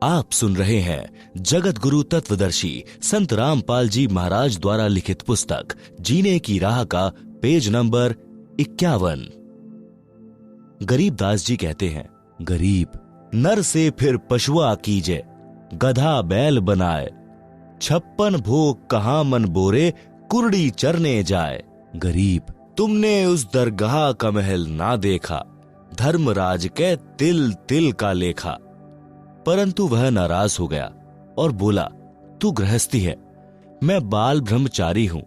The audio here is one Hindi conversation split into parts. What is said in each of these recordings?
आप सुन रहे हैं जगत गुरु तत्वदर्शी संत रामपाल जी महाराज द्वारा लिखित पुस्तक जीने की राह का पेज नंबर 51। गरीबदास जी कहते हैं, गरीब नर से फिर पशुआ कीजे, गधा बैल बनाए, 56 भोग कहाँ मन बोरे, कुरड़ी चरने जाए। गरीब तुमने उस दरगाह का महल ना देखा, धर्मराज के तिल तिल का लेखा। परंतु वह नाराज हो गया और बोला, तू गृहस्थी है, मैं बाल ब्रह्मचारी हूं,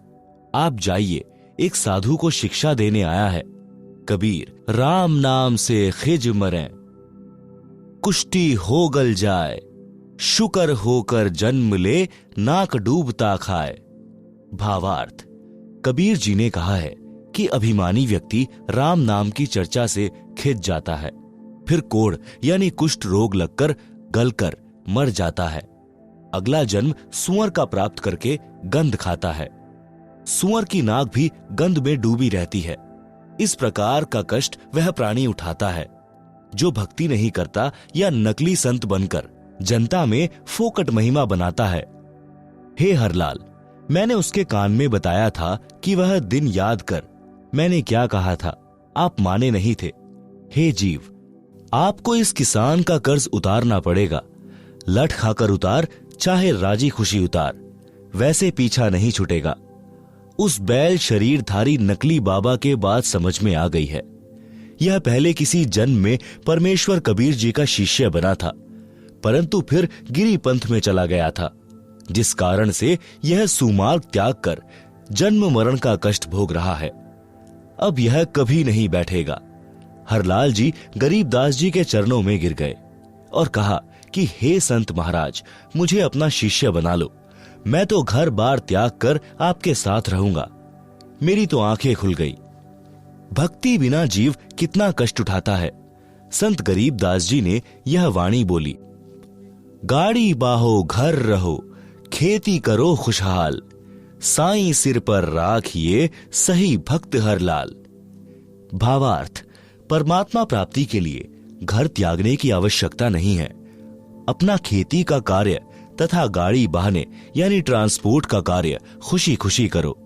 आप जाइए, एक साधु को शिक्षा देने आया है। कबीर राम नाम से खिज मरें, कुष्टी हो गल जाए, शुकर होकर जन्म ले, नाक डूबता खाए। भावार्थ, कबीर जी ने कहा है कि अभिमानी व्यक्ति राम नाम की चर्चा से खिज जाता है, फिर कोढ़ यानी कुष्ठ रोग लगकर गलकर मर जाता है। अगला जन्म सुअर का प्राप्त करके गंध खाता है। सुअर की नाक भी गंध में डूबी रहती है। इस प्रकार का कष्ट वह प्राणी उठाता है जो भक्ति नहीं करता या नकली संत बनकर जनता में फोकट महिमा बनाता है। हे हरलाल, मैंने उसके कान में बताया था कि वह दिन याद कर। मैंने क्या कहा था, आप माने नहीं थे। हे जीव, आपको इस किसान का कर्ज उतारना पड़ेगा। लठ खाकर उतार, चाहे राजी खुशी उतार, वैसे पीछा नहीं छूटेगा। उस बैल शरीरधारी नकली बाबा के बात समझ में आ गई है। यह पहले किसी जन्म में परमेश्वर कबीर जी का शिष्य बना था, परंतु फिर गिरी पंथ में चला गया था, जिस कारण से यह सुमार्ग त्याग कर जन्म मरण का कष्ट भोग रहा है। अब यह कभी नहीं बैठेगा। हरलाल जी गरीबदास जी के चरणों में गिर गए और कहा कि हे संत महाराज, मुझे अपना शिष्य बना लो, मैं तो घर बार त्याग कर आपके साथ रहूंगा। मेरी तो आंखें खुल गई। भक्ति बिना जीव कितना कष्ट उठाता है। संत गरीबदास जी ने यह वाणी बोली, गाड़ी बाहो घर रहो, खेती करो खुशहाल, साईं सिर पर राखिए सही भक्त हरलाल। भावार्थ, परमात्मा प्राप्ति के लिए घर त्यागने की आवश्यकता नहीं है। अपना खेती का कार्य तथा गाड़ी बहाने यानी ट्रांसपोर्ट का कार्य खुशी खुशी करो।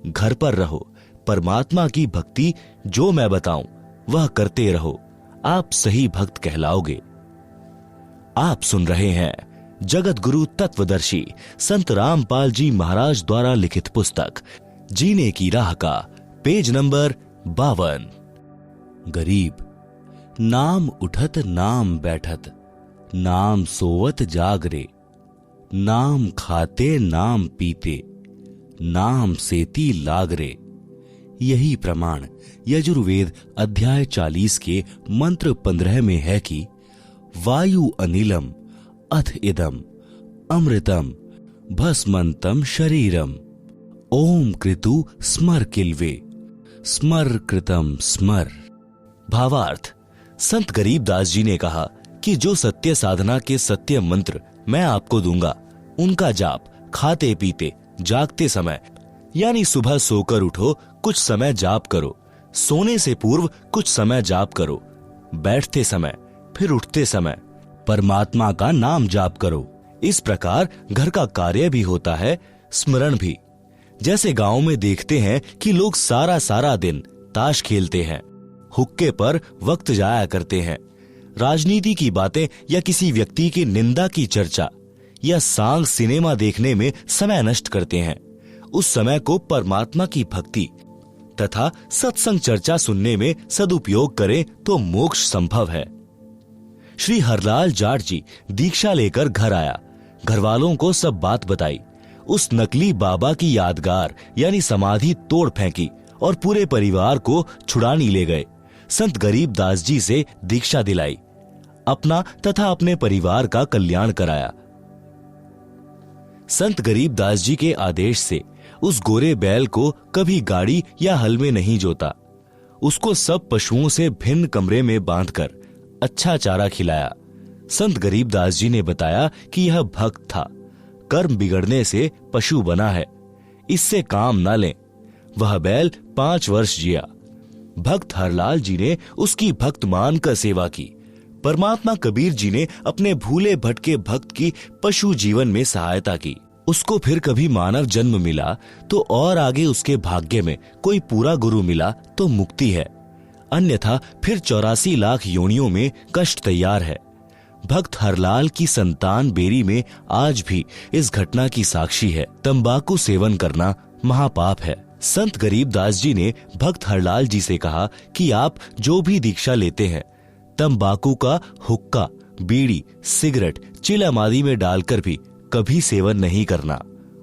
घर पर रहो, परमात्मा की भक्ति जो मैं बताऊं वह करते रहो, आप सही भक्त कहलाओगे। आप सुन रहे हैं जगत गुरु तत्वदर्शी संत रामपाल जी महाराज द्वारा लिखित पुस्तक जीने की राह का पेज नंबर 52। गरीब नाम उठत नाम बैठत, नाम सोवत जागरे, नाम खाते नाम पीते, नाम सेती लागरे। यही प्रमाण यजुर्वेद अध्याय 40 के मंत्र 15 में है कि वायु अनिलम अथ इदम अमृतम भस्मंतम शरीरम, ओम कृतु स्मर किल्वे, स्मर कृतम स्मर। भावार्थ, संत गरीबदास जी ने कहा कि जो सत्य साधना के सत्य मंत्र मैं आपको दूंगा, उनका जाप खाते पीते जागते समय यानी सुबह सोकर उठो कुछ समय जाप करो, सोने से पूर्व कुछ समय जाप करो, बैठते समय फिर उठते समय परमात्मा का नाम जाप करो। इस प्रकार घर का कार्य भी होता है, स्मरण भी। जैसे गांव में देखते हैं कि लोग सारा सारा दिन ताश खेलते हैं, हुक्के पर वक्त जाया करते हैं, राजनीति की बातें या किसी व्यक्ति की निंदा की चर्चा या सांग सिनेमा देखने में समय नष्ट करते हैं। उस समय को परमात्मा की भक्ति तथा सत्संग चर्चा सुनने में सदुपयोग करें तो मोक्ष संभव है। श्री हरलाल जाट जी दीक्षा लेकर घर आया, घर वालों को सब बात बताई। उस नकली बाबा की यादगार यानी समाधि तोड़ फेंकी और पूरे परिवार को छुड़ानी ले गए। संत गरीबदास जी से दीक्षा दिलाई, अपना तथा अपने परिवार का कल्याण कराया। संत गरीबदास जी के आदेश से उस गोरे बैल को कभी गाड़ी या हल में नहीं जोता। उसको सब पशुओं से भिन्न कमरे में बांधकर अच्छा चारा खिलाया। संत गरीबदास जी ने बताया कि यह भक्त था, कर्म बिगड़ने से पशु बना है, इससे काम ना लें। वह बैल 5 वर्ष जिया। भक्त हरलाल जी ने उसकी भक्त मानकर सेवा की। परमात्मा कबीर जी ने अपने भूले भटके भक्त की पशु जीवन में सहायता की। उसको फिर कभी मानव जन्म मिला तो और आगे उसके भाग्य में कोई पूरा गुरु मिला तो मुक्ति है, अन्यथा फिर 84 लाख योनियों में कष्ट तैयार है। भक्त हरलाल की संतान बेरी में आज भी इस घटना की साक्षी है। तंबाकू सेवन करना महापाप है। संत गरीबदास जी ने भक्त हरलाल जी से कहा कि आप जो भी दीक्षा लेते हैं, तंबाकू का हुक्का, बीड़ी, सिगरेट, चिलम आदि में डालकर भी कभी सेवन नहीं करना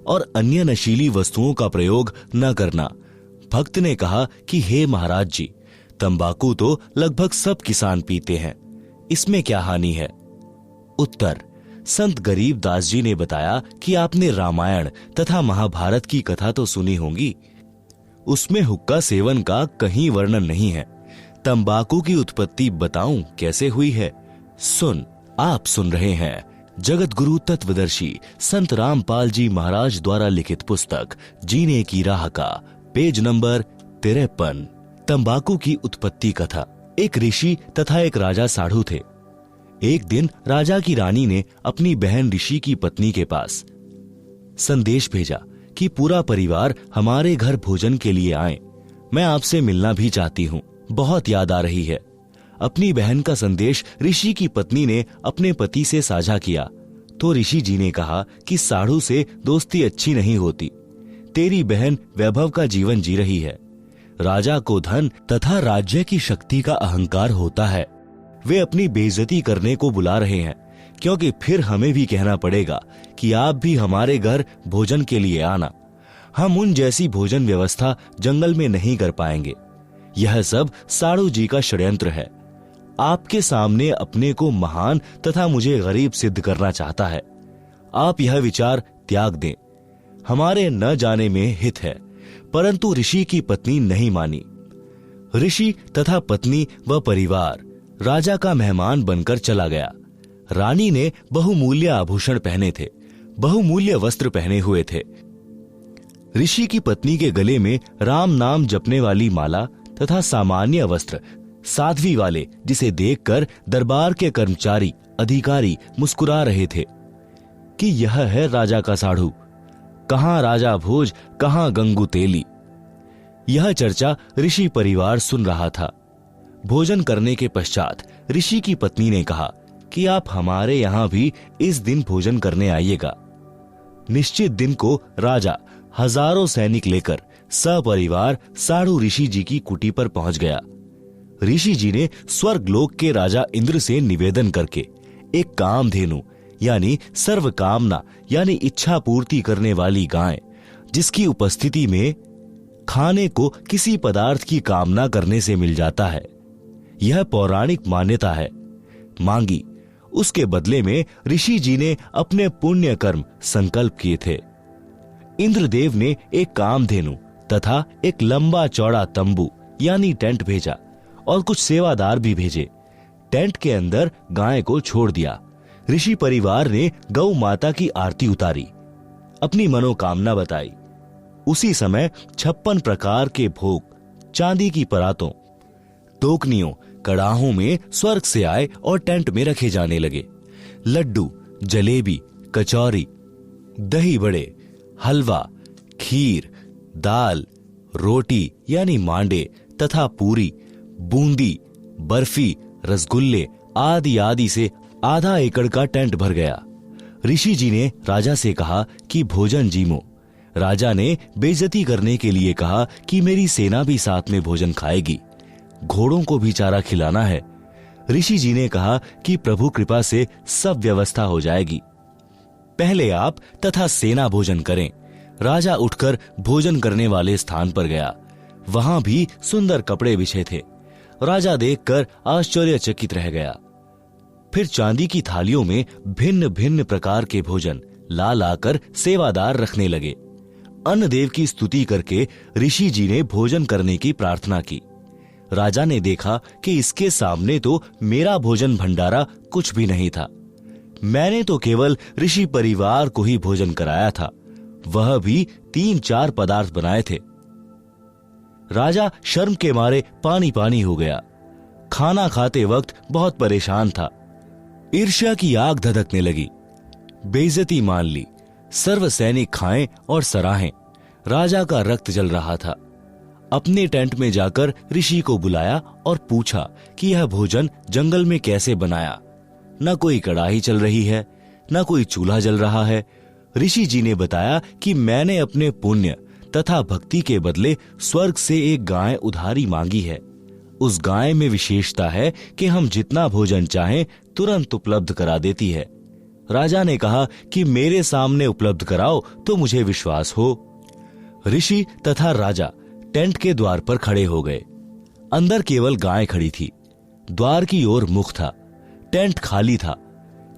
और अन्य नशीली वस्तुओं का प्रयोग न करना। भक्त ने कहा कि हे महाराज जी, तंबाकू तो लगभग सब किसान पीते हैं, इसमें क्या हानि है? उत्तर: संत गरीबदास जी ने बताया कि आपने रामायण तथा महाभारत की कथा तो सुनी होगी, उसमें हुक्का सेवन का कहीं वर्णन नहीं है। तंबाकू की उत्पत्ति बताऊं कैसे हुई है? आप सुन रहे हैं जगत गुरु तत्वदर्शी संत रामपाल जी महाराज द्वारा लिखित पुस्तक जीने की राह का पेज नंबर 53। तंबाकू की उत्पत्ति कथा। एक ऋषि तथा एक राजा साधु थे। एक दिन राजा की रानी ने अपनी बहन ऋषि की पत्नी के पास संदेश भेजा कि पूरा परिवार हमारे घर भोजन के लिए आए, मैं आपसे मिलना भी चाहती हूँ, बहुत याद आ रही है। अपनी बहन का संदेश ऋषि की पत्नी ने अपने पति से साझा किया तो ऋषि जी ने कहा कि साधु से दोस्ती अच्छी नहीं होती, तेरी बहन वैभव का जीवन जी रही है। राजा को धन तथा राज्य की शक्ति का अहंकार होता है, वे अपनी बेइज्जती करने को बुला रहे हैं, क्योंकि फिर हमें भी कहना पड़ेगा कि आप भी हमारे घर भोजन के लिए आना। हम उन जैसी भोजन व्यवस्था जंगल में नहीं कर पाएंगे। यह सब साधु जी का षड्यंत्र है। आपके सामने अपने को महान तथा मुझे गरीब सिद्ध करना चाहता है। आप यह विचार त्याग दें, हमारे न जाने में हित है। परंतु ऋषि की पत्नी नहीं मानी। ऋषि तथा पत्नी व परिवार राजा का मेहमान बनकर चला गया। रानी ने बहुमूल्य आभूषण पहने थे, बहुमूल्य वस्त्र पहने हुए थे। ऋषि की पत्नी के गले में राम नाम जपने वाली माला तथा सामान्य वस्त्र साध्वी वाले, जिसे देखकर दरबार के कर्मचारी अधिकारी मुस्कुरा रहे थे कि यह है राजा का साधु, कहां राजा भोज, कहां गंगू तेली। यह चर्चा ऋषि परिवार सुन रहा था। भोजन करने के पश्चात ऋषि की पत्नी ने कहा कि आप हमारे यहां भी इस दिन भोजन करने आइएगा। निश्चित दिन को राजा हजारों सैनिक लेकर सपरिवार साधु ऋषि जी की कुटी पर पहुंच गया। ऋषि जी ने स्वर्गलोक के राजा इंद्र से निवेदन करके एक कामधेनु यानी सर्व कामना यानी इच्छा पूर्ति करने वाली गाय, जिसकी उपस्थिति में खाने को किसी पदार्थ की कामना करने से मिल जाता है, यह पौराणिक मान्यता है, मांगी। उसके बदले में ऋषि जी ने अपने पुण्य कर्म संकल्प किए थे। इंद्रदेव ने एक कामधेनु तथा एक लंबा चौड़ा तंबू यानी टेंट भेजा और कुछ सेवादार भी भेजे। टेंट के अंदर गाय को छोड़ दिया। ऋषि परिवार ने गौ माता की आरती उतारी, अपनी मनोकामना बताई। उसी समय 56 प्रकार के भोग चांदी की परातों, टोकनियों, कड़ाहों में स्वर्ग से आए और टेंट में रखे जाने लगे। लड्डू, जलेबी, कचौरी, दही बड़े, हलवा, खीर, दाल, रोटी यानी मांडे तथा पूरी, बूंदी, बर्फी, रसगुल्ले आदि आदि से आधा एकड़ का टेंट भर गया। ऋषि जी ने राजा से कहा कि भोजन जीमो। राजा ने बेइज्जती करने के लिए कहा कि मेरी सेना भी साथ में भोजन खाएगी, घोड़ों को भी चारा खिलाना है। ऋषि जी ने कहा कि प्रभु कृपा से सब व्यवस्था हो जाएगी, पहले आप तथा सेना भोजन करें। राजा उठकर भोजन करने वाले स्थान पर गया। वहां भी सुंदर कपड़े बिछे थे। राजा देखकर आश्चर्यचकित रह गया। फिर चांदी की थालियों में भिन्न भिन्न प्रकार के भोजन ला लाकर सेवादार रखने लगे। अन्न देव की स्तुति करके ऋषि जी ने भोजन करने की प्रार्थना की। राजा ने देखा कि इसके सामने तो मेरा भोजन भंडारा कुछ भी नहीं था। मैंने तो केवल ऋषि परिवार को ही भोजन कराया था, वह भी 3-4 पदार्थ बनाए थे। राजा शर्म के मारे पानी पानी हो गया। खाना खाते वक्त बहुत परेशान था। ईर्ष्या की आग धधकने लगी। बेइज्जती मान ली, सर्व सैनिक खाएं और सराहें। राजा का रक्त जल रहा था। अपने टेंट में जाकर ऋषि को बुलाया और पूछा कि यह भोजन जंगल में कैसे बनाया। न कोई कड़ाही चल रही है, न कोई चूल्हा जल रहा है। ऋषि जी ने बताया कि मैंने अपने पुण्य तथा भक्ति के बदले स्वर्ग से एक गाय उधारी मांगी है। उस गाय में विशेषता है कि हम जितना भोजन चाहें तुरंत उपलब्ध करा देती है। राजा ने कहा कि मेरे सामने उपलब्ध कराओ तो मुझे विश्वास हो। ऋषि तथा राजा टेंट के द्वार पर खड़े हो गए। अंदर केवल गाय खड़ी थी। द्वार की ओर मुख था। टेंट खाली था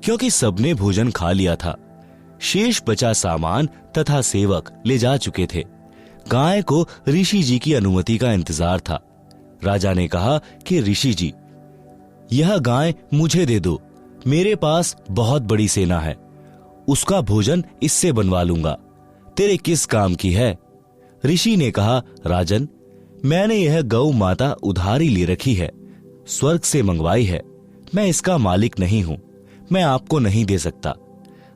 क्योंकि सबने भोजन खा लिया था। शेष बचा सामान तथा सेवक ले जा चुके थे। गाय को ऋषि जी की अनुमति का इंतजार था। राजा ने कहा कि ऋषि जी, यह गाय मुझे दे दो। मेरे पास बहुत बड़ी सेना है, उसका भोजन इससे बनवा लूंगा। तेरे किस काम की है? ऋषि ने कहा, राजन, मैंने यह गौ माता उधारी ले रखी है, स्वर्ग से मंगवाई है। मैं इसका मालिक नहीं हूं, मैं आपको नहीं दे सकता।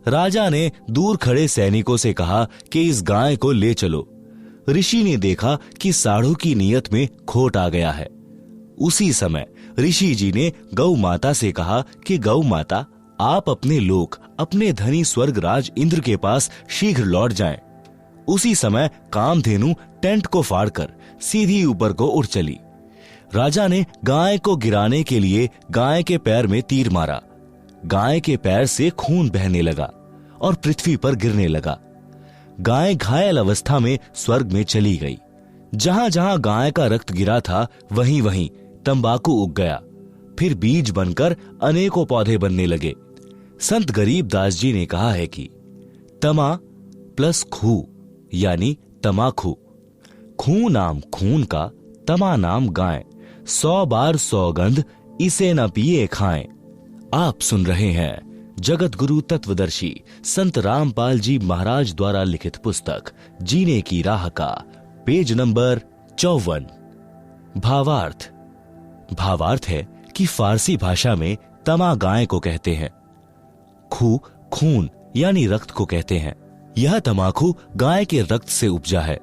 राजा ने दूर खड़े सैनिकों से कहा कि इस गाय को ले चलो। ऋषि ने देखा कि साढ़ू की नीयत में खोट आ गया है। उसी समय ऋषि जी ने गौ माता से कहा कि गौ माता, आप अपने लोक, अपने धनी स्वर्गराज इंद्र के पास शीघ्र लौट जाएं। उसी समय कामधेनु टेंट को फाड़कर सीधी ऊपर को उड़ चली। राजा ने गाय को गिराने के लिए गाय के पैर में तीर मारा। गाय के पैर से खून बहने लगा और पृथ्वी पर गिरने लगा। गाय घायल अवस्था में स्वर्ग में चली गई। जहां जहां गाय का रक्त गिरा था वहीं वहीं तंबाकू उग गया। फिर बीज बनकर अनेकों पौधे बनने लगे। संत गरीब दास जी ने कहा है कि तमा प्लस खू यानी तमाखू। खू नाम खून का, तमा नाम गाय। 100 बार सौगंध इसे न पिए खाएं। आप सुन रहे हैं जगत गुरु तत्वदर्शी संत रामपाल जी महाराज द्वारा लिखित पुस्तक जीने की राह का पेज नंबर 54। भावार्थ। भावार्थ है कि फारसी भाषा में तमा गाय को कहते हैं, खू खून यानी रक्त को कहते हैं। यह तमाकू गाय के रक्त से उपजा है।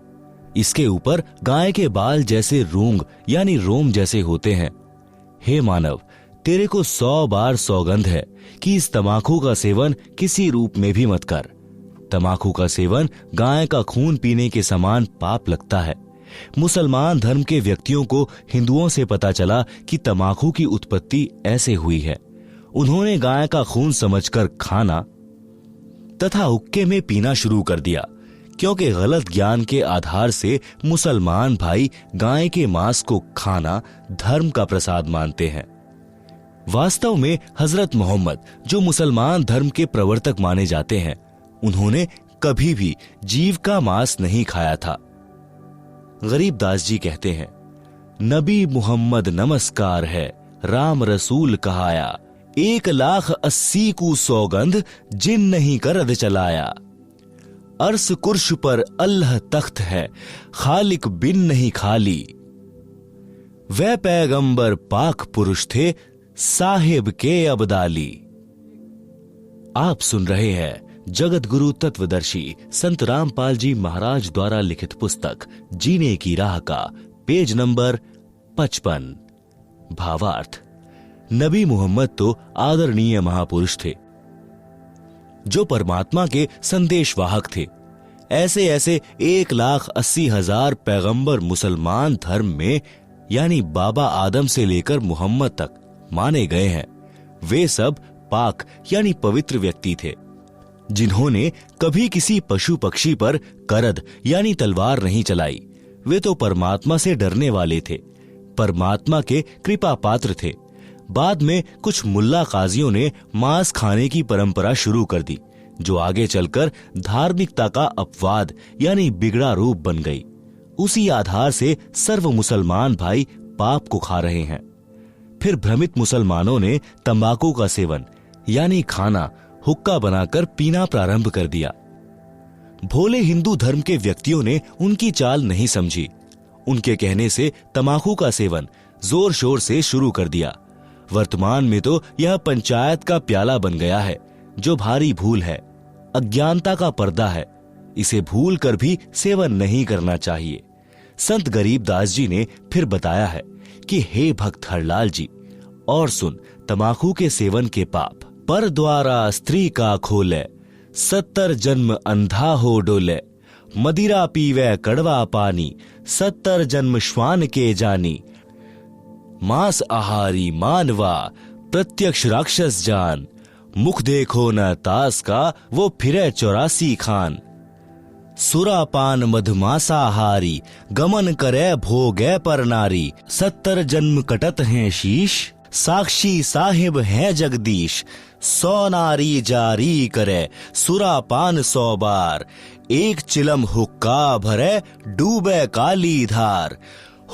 इसके ऊपर गाय के बाल जैसे रूंग यानी रोम जैसे होते हैं। हे मानव, तेरे को 100 बार सौगंध है कि इस तमाकू का सेवन किसी रूप में भी मत कर। तमाकू का सेवन गाय का खून पीने के समान पाप लगता है। मुसलमान धर्म के व्यक्तियों को हिंदुओं से पता चला कि तमाकू की उत्पत्ति ऐसे हुई है। उन्होंने गाय का खून समझकर खाना तथा हुक्के में पीना शुरू कर दिया, क्योंकि गलत ज्ञान के आधार से मुसलमान भाई गाय के मांस को खाना धर्म का प्रसाद मानते हैं। वास्तव में हजरत मोहम्मद, जो मुसलमान धर्म के प्रवर्तक माने जाते हैं, उन्होंने कभी भी जीव का मांस नहीं खाया था। गरीब दास जी कहते हैं, नबी मुहम्मद नमस्कार है, राम रसूल कहाया, 1,80,000 को सौगंध जिन नहीं करद चलाया। अर्श कुर्श पर अल्लाह तख्त है, खालिक बिन नहीं खाली। वह पैगंबर पाक पुरुष थे, साहिब के अबदाली। आप सुन रहे हैं जगत गुरु तत्वदर्शी संत रामपाल जी महाराज द्वारा लिखित पुस्तक जीने की राह का पेज नंबर 55। भावार्थ। नबी मोहम्मद तो आदरणीय महापुरुष थे, जो परमात्मा के संदेशवाहक थे। ऐसे ऐसे 1,80,000 पैगंबर मुसलमान धर्म में यानी बाबा आदम से लेकर मोहम्मद तक माने गए हैं। वे सब पाक यानी पवित्र व्यक्ति थे, जिन्होंने कभी किसी पशु पक्षी पर करद यानी तलवार नहीं चलाई। वे तो परमात्मा से डरने वाले थे, परमात्मा के कृपा पात्र थे। बाद में कुछ मुल्ला काजियों ने मांस खाने की परंपरा शुरू कर दी, जो आगे चलकर धार्मिकता का अपवाद यानी बिगड़ा रूप बन गई। उसी आधार से सर्व मुसलमान भाई पाप को खा रहे हैं। फिर भ्रमित मुसलमानों ने तंबाकू का सेवन यानी खाना हुक्का बनाकर पीना प्रारंभ कर दिया। भोले हिंदू धर्म के व्यक्तियों ने उनकी चाल नहीं समझी। उनके कहने से तंबाकू का सेवन जोर शोर से शुरू कर दिया। वर्तमान में तो यह पंचायत का प्याला बन गया है, जो भारी भूल है, अज्ञानता का पर्दा है। इसे भूल कर भी सेवन नहीं करना चाहिए। संत गरीबदास जी ने फिर बताया है कि हे भक्त हरलाल जी, और सुन तमाकू के सेवन के पाप। पर द्वारा स्त्री का खोले, 70 जन्म अंधा हो डोले। मदिरा पीवे कड़वा पानी, 70 जन्म श्वान के जानी। मांस आहारी मानवा, प्रत्यक्ष राक्षस जान। मुख देखो न तास का, वो फिरे 84 खान। सुरापान मधमासाहारी, गमन करे भोगे पर नारी। 70 जन्म कटत हैं शीश, साक्षी साहिब है जगदीश। 100 नारी जारी करे, सुरापान 100 बार। एक चिलम हुक्का भरे, डूबे काली धार।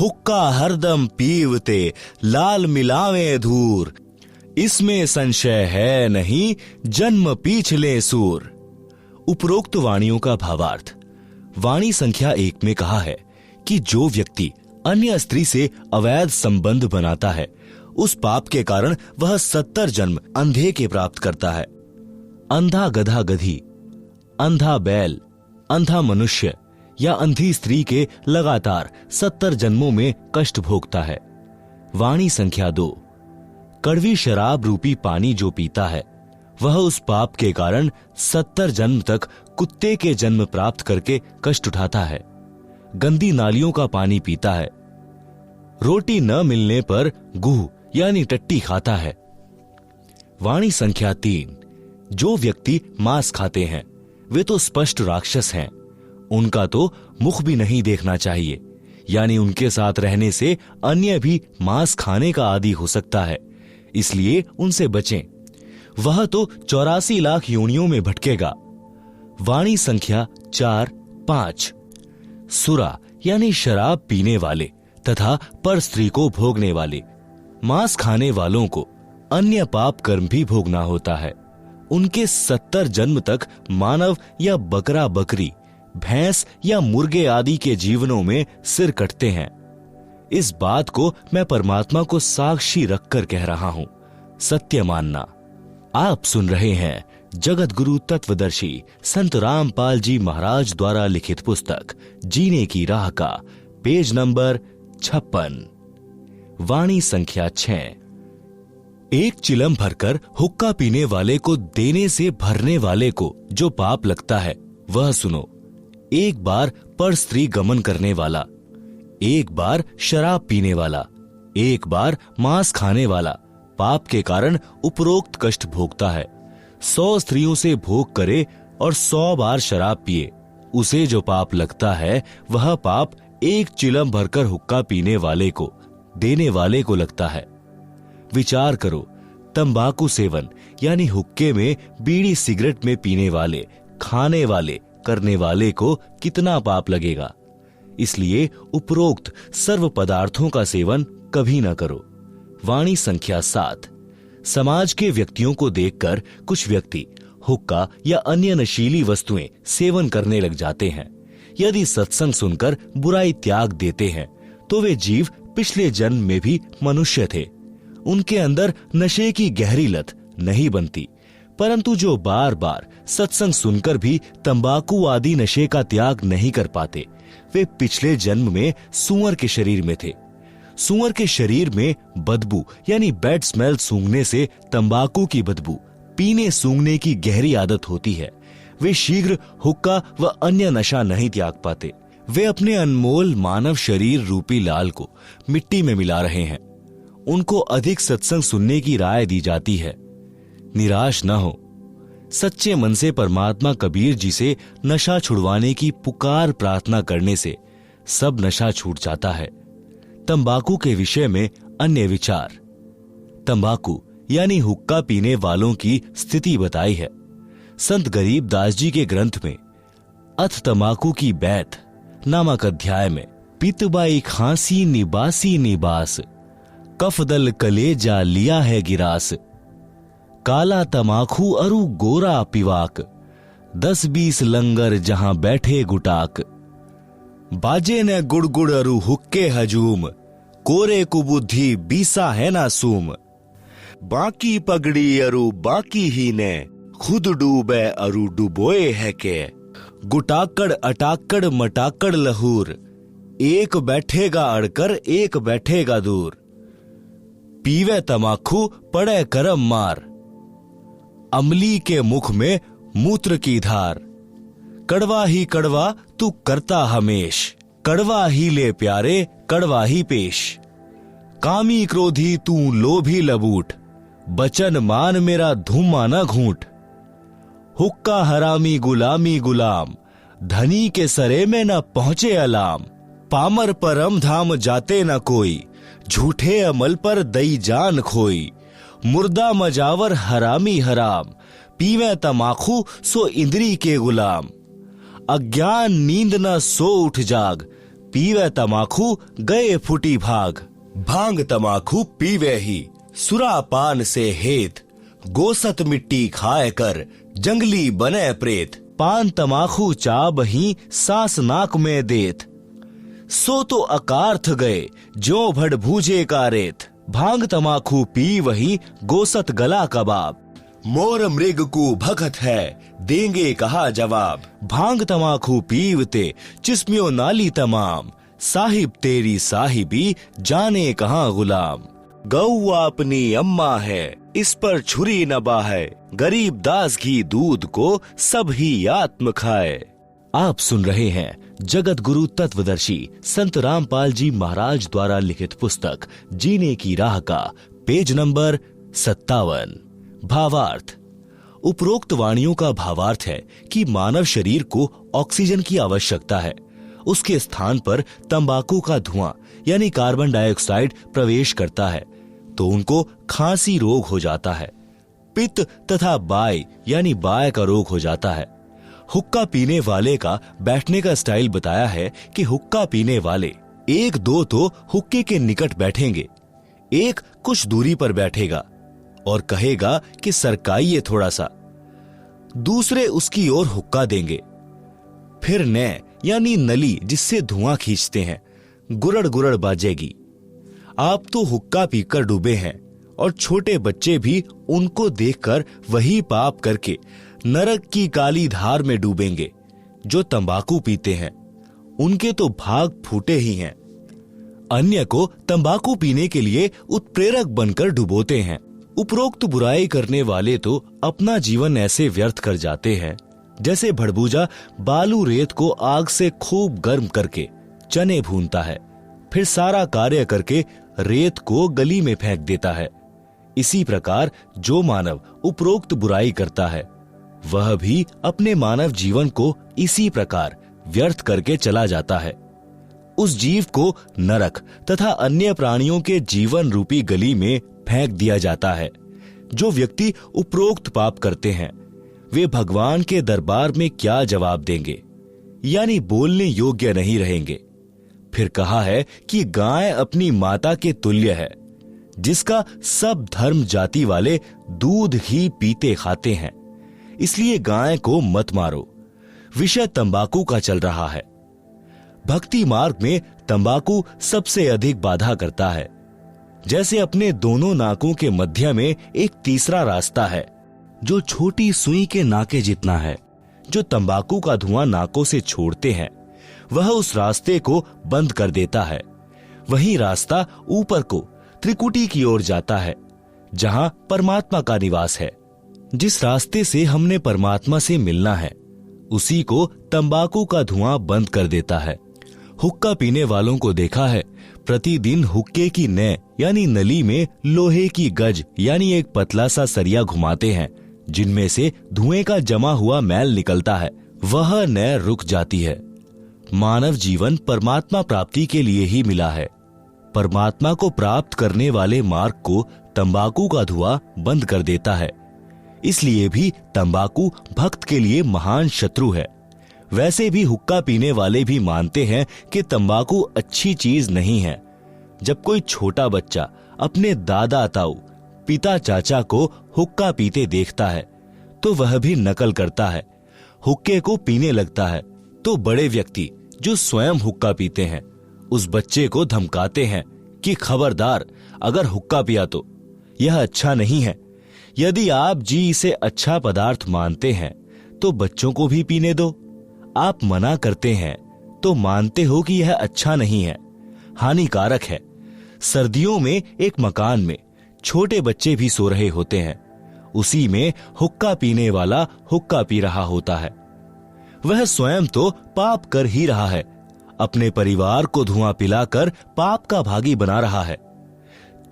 हुक्का हरदम पीवते, लाल मिलावे धूर। इसमें संशय है नहीं, जन्म पीछले सूर। उपरोक्त वाणियों का भावार्थ। वाणी संख्या 1 में कहा है कि जो व्यक्ति अन्य स्त्री से अवैध संबंध बनाता है, उस पाप के कारण वह 70 जन्म अंधे के प्राप्त करता है। अंधा गधा गधी, अंधा बैल, अंधा मनुष्य या अंधी स्त्री के लगातार 70 जन्मों में कष्ट भोगता है। वाणी संख्या 2। कड़वी शराब रूपी पानी जो पीता है, वह उस पाप के कारण 70 जन्म तक कुत्ते के जन्म प्राप्त करके कष्ट उठाता है। गंदी नालियों का पानी पीता है। रोटी न मिलने पर गुह यानी टट्टी खाता है। वाणी संख्या 3। जो व्यक्ति मांस खाते हैं, वे तो स्पष्ट राक्षस हैं। उनका तो मुख भी नहीं देखना चाहिए, यानी उनके साथ रहने से अन्य भी मांस खाने का आदी हो सकता है, इसलिए उनसे बचें। वह तो 84 लाख योनियों में भटकेगा। वाणी संख्या 4-5। सुरा यानी शराब पीने वाले तथा पर स्त्री को भोगने वाले, मांस खाने वालों को अन्य पाप कर्म भी भोगना होता है। उनके 70 जन्म तक मानव या बकरा बकरी, भैंस या मुर्गे आदि के जीवनों में सिर कटते हैं। इस बात को मैं परमात्मा को साक्षी रखकर कह रहा हूं, सत्य मानना। आप सुन रहे हैं जगत गुरु तत्वदर्शी संत रामपाल जी महाराज द्वारा लिखित पुस्तक जीने की राह का पेज नंबर 56। वाणी संख्या 6। एक चिलम भरकर हुक्का पीने वाले को देने से भरने वाले को जो पाप लगता है, वह सुनो। एक बार पर स्त्री गमन करने वाला, एक बार शराब पीने वाला, एक बार मांस खाने वाला पाप के कारण उपरोक्त कष्ट भोगता है। 100 स्त्रियों से भोग करे और 100 बार शराब पिए, उसे जो पाप लगता है, वह पाप एक चिलम भरकर हुक्का पीने वाले को देने वाले को लगता है। विचार करो, तंबाकू सेवन यानी हुक्के में, बीड़ी सिगरेट में पीने वाले, खाने वाले, करने वाले को कितना पाप लगेगा। इसलिए उपरोक्त सर्व पदार्थों का सेवन कभी न करो। वाणी संख्या 7। समाज के व्यक्तियों को देखकर कुछ व्यक्ति हुक्का या अन्य नशीली वस्तुएं सेवन करने लग जाते हैं। यदि सत्संग सुनकर बुराई त्याग देते हैं, तो वे जीव पिछले जन्म में भी मनुष्य थे। उनके अंदर नशे की गहरी लत नहीं बनती, परंतु जो बार बार सत्संग सुनकर भी तंबाकू आदि नशे का त्याग नहीं कर पाते, वे पिछले जन्म में सूअर के शरीर में थे। सूअर के शरीर में बदबू यानी बैड स्मेल सूंघने से तंबाकू की बदबू पीने सूंघने की गहरी आदत होती है। वे शीघ्र हुक्का व अन्य नशा नहीं त्याग पाते। वे अपने अनमोल मानव शरीर रूपी लाल को मिट्टी में मिला रहे हैं। उनको अधिक सत्संग सुनने की राय दी जाती है। निराश न हो, सच्चे मन से परमात्मा कबीर जी से नशा छुड़वाने की पुकार प्रार्थना करने से सब नशा छूट जाता है। तंबाकू के विषय में अन्य विचार। तंबाकू यानी हुक्का पीने वालों की स्थिति बताई है। संत गरीबदास जी के ग्रंथ में अथ तंबाकू की बैत नामक अध्याय में पितबाई खांसी निबासी निबास, कफदल कलेजा लिया है गिरास, काला तमाखू अरु गोरा पिवाक, 10-20 लंगर जहां बैठे गुटाक, बाजे ने गुड़गुड़ अरु हुक्के हजूम, कोरे कुबुद्धि बीसा है ना सूम, बाकी पगड़ी अरु बाकी ही ने, खुद डूबे अरु डुबोए है के। गुटाकड़ अटाकड़ मटाकड़ लहूर, एक बैठेगा अड़कर एक बैठेगा दूर। पीवे तमाखू पड़े करम मार, अमली के मुख में मूत्र की धार। कड़वा ही कड़वा तू करता हमेश, कड़वा ही ले प्यारे कड़वा ही पेश। कामी क्रोधी तू लोभी लबूट, बचन मान मेरा धुम्मा न घूंट। हुक्का हरामी गुलामी गुलाम, धनी के सरे में न पहुंचे अलाम। पामर परम धाम जाते न कोई, झूठे अमल पर दई जान खोई। मुर्दा मजावर हरामी हराम, पीवे तमाखू सो इंद्री के गुलाम। अज्ञान नींद न सो उठ जाग, पीवे तमाखू गए फुटी भाग। भांग तमाखू पीवे ही सुरापान से हेत, गोसत मिट्टी खाए कर जंगली बने प्रेत। पान तमाखू चाब ही सांस नाक में देत, सो तो अकार्थ गए जो भड़ भूजे का रेत। भांग तमाखू पी वही गोसत गला कबाब, मोर मृग को भगत है देंगे कहा जवाब। भांग तमाखू पीवते चिस्मियों नाली तमाम, साहिब तेरी साहिबी जाने कहाँ गुलाम। गौ अपनी अम्मा है इस पर छुरी न बाहे, गरीब दास घी दूध को सब ही आत्म खाए। आप सुन रहे हैं जगत गुरु तत्वदर्शी संत रामपाल जी महाराज द्वारा लिखित पुस्तक जीने की राह का पेज नंबर 57। भावार्थ। उपरोक्त वाणियों का भावार्थ है कि मानव शरीर को ऑक्सीजन की आवश्यकता है, उसके स्थान पर तंबाकू का धुआं यानी कार्बन डाइऑक्साइड प्रवेश करता है तो उनको खांसी रोग हो जाता है। पित्त तथा बाय यानी बाय का रोग हो जाता है। हुक्का पीने वाले का बैठने का स्टाइल बताया है कि हुक्का पीने वाले एक दो तो हुक्के के निकट बैठेंगे, एक कुछ दूरी पर बैठेगा और कहेगा कि सरकाइए थोड़ा सा, दूसरे उसकी ओर हुक्का देंगे। फिर ने यानी नली जिससे धुआं खींचते हैं गुरड़ गुरड़ बाजेगी। आप तो हुक्का पीकर डूबे हैं और छोटे बच्चे भी उनको देखकर वही पाप करके नरक की काली धार में डूबेंगे। जो तंबाकू पीते हैं उनके तो भाग फूटे ही हैं। अन्य को तंबाकू पीने के लिए उत्प्रेरक बनकर डुबोते हैं। उपरोक्त बुराई करने वाले तो अपना जीवन ऐसे व्यर्थ कर जाते हैं जैसे भड़बूजा बालू रेत को आग से खूब गर्म करके चने भूनता है, फिर सारा कार्य करके रेत को गली में फेंक देता है। इसी प्रकार जो मानव उपरोक्त बुराई करता है वह भी अपने मानव जीवन को इसी प्रकार व्यर्थ करके चला जाता है। उस जीव को नरक तथा अन्य प्राणियों के जीवन रूपी गली में फेंक दिया जाता है। जो व्यक्ति उपरोक्त पाप करते हैं वे भगवान के दरबार में क्या जवाब देंगे, यानी बोलने योग्य नहीं रहेंगे। फिर कहा है कि गाय अपनी माता के तुल्य है, जिसका सब धर्म जाति वाले दूध ही पीते खाते हैं। इसलिए गाय को मत मारो। विषय तंबाकू का चल रहा है। भक्ति मार्ग में तंबाकू सबसे अधिक बाधा करता है। जैसे अपने दोनों नाकों के मध्य में एक तीसरा रास्ता है जो छोटी सुई के नाके जितना है। जो तंबाकू का धुआं नाकों से छोड़ते हैं वह उस रास्ते को बंद कर देता है। वही रास्ता ऊपर को त्रिकुटी की ओर जाता है जहां परमात्मा का निवास है। जिस रास्ते से हमने परमात्मा से मिलना है उसी को तंबाकू का धुआं बंद कर देता है। हुक्का पीने वालों को देखा है प्रतिदिन हुक्के की नय यानी नली में लोहे की गज यानी एक पतला सा सरिया घुमाते हैं, जिनमें से धुएं का जमा हुआ मैल निकलता है। वह नय रुक जाती है। मानव जीवन परमात्मा प्राप्ति के लिए ही मिला है। परमात्मा को प्राप्त करने वाले मार्ग को तंबाकू का धुआं बंद कर देता है। इसलिए भी तंबाकू भक्त के लिए महान शत्रु है। वैसे भी हुक्का पीने वाले भी मानते हैं कि तंबाकू अच्छी चीज नहीं है। जब कोई छोटा बच्चा अपने दादा ताऊ पिता चाचा को हुक्का पीते देखता है तो वह भी नकल करता है, हुक्के को पीने लगता है। तो बड़े व्यक्ति जो स्वयं हुक्का पीते हैं उस बच्चे को धमकाते हैं कि खबरदार, अगर हुक्का पिया तो यह अच्छा नहीं है। यदि आप जी इसे अच्छा पदार्थ मानते हैं तो बच्चों को भी पीने दो। आप मना करते हैं तो मानते हो कि यह अच्छा नहीं है, हानिकारक है। सर्दियों में एक मकान में छोटे बच्चे भी सो रहे होते हैं। उसी में हुक्का पीने वाला हुक्का पी रहा होता है। वह स्वयं तो पाप कर ही रहा है, अपने परिवार को धुआं पिलाकर पाप का भागी बना रहा है।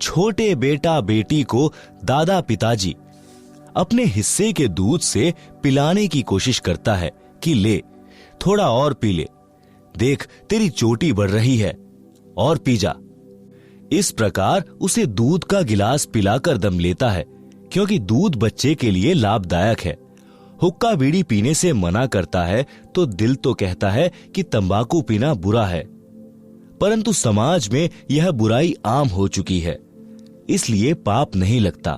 छोटे बेटा बेटी को दादा पिताजी अपने हिस्से के दूध से पिलाने की कोशिश करता है कि ले थोड़ा और पी ले, देख तेरी चोटी बढ़ रही है और पी जा। इस प्रकार उसे दूध का गिलास पिलाकर दम लेता है, क्योंकि दूध बच्चे के लिए लाभदायक है। हुक्का बीड़ी पीने से मना करता है तो दिल तो कहता है कि तंबाकू पीना बुरा है, परंतु समाज में यह बुराई आम हो चुकी है, इसलिए पाप नहीं लगता।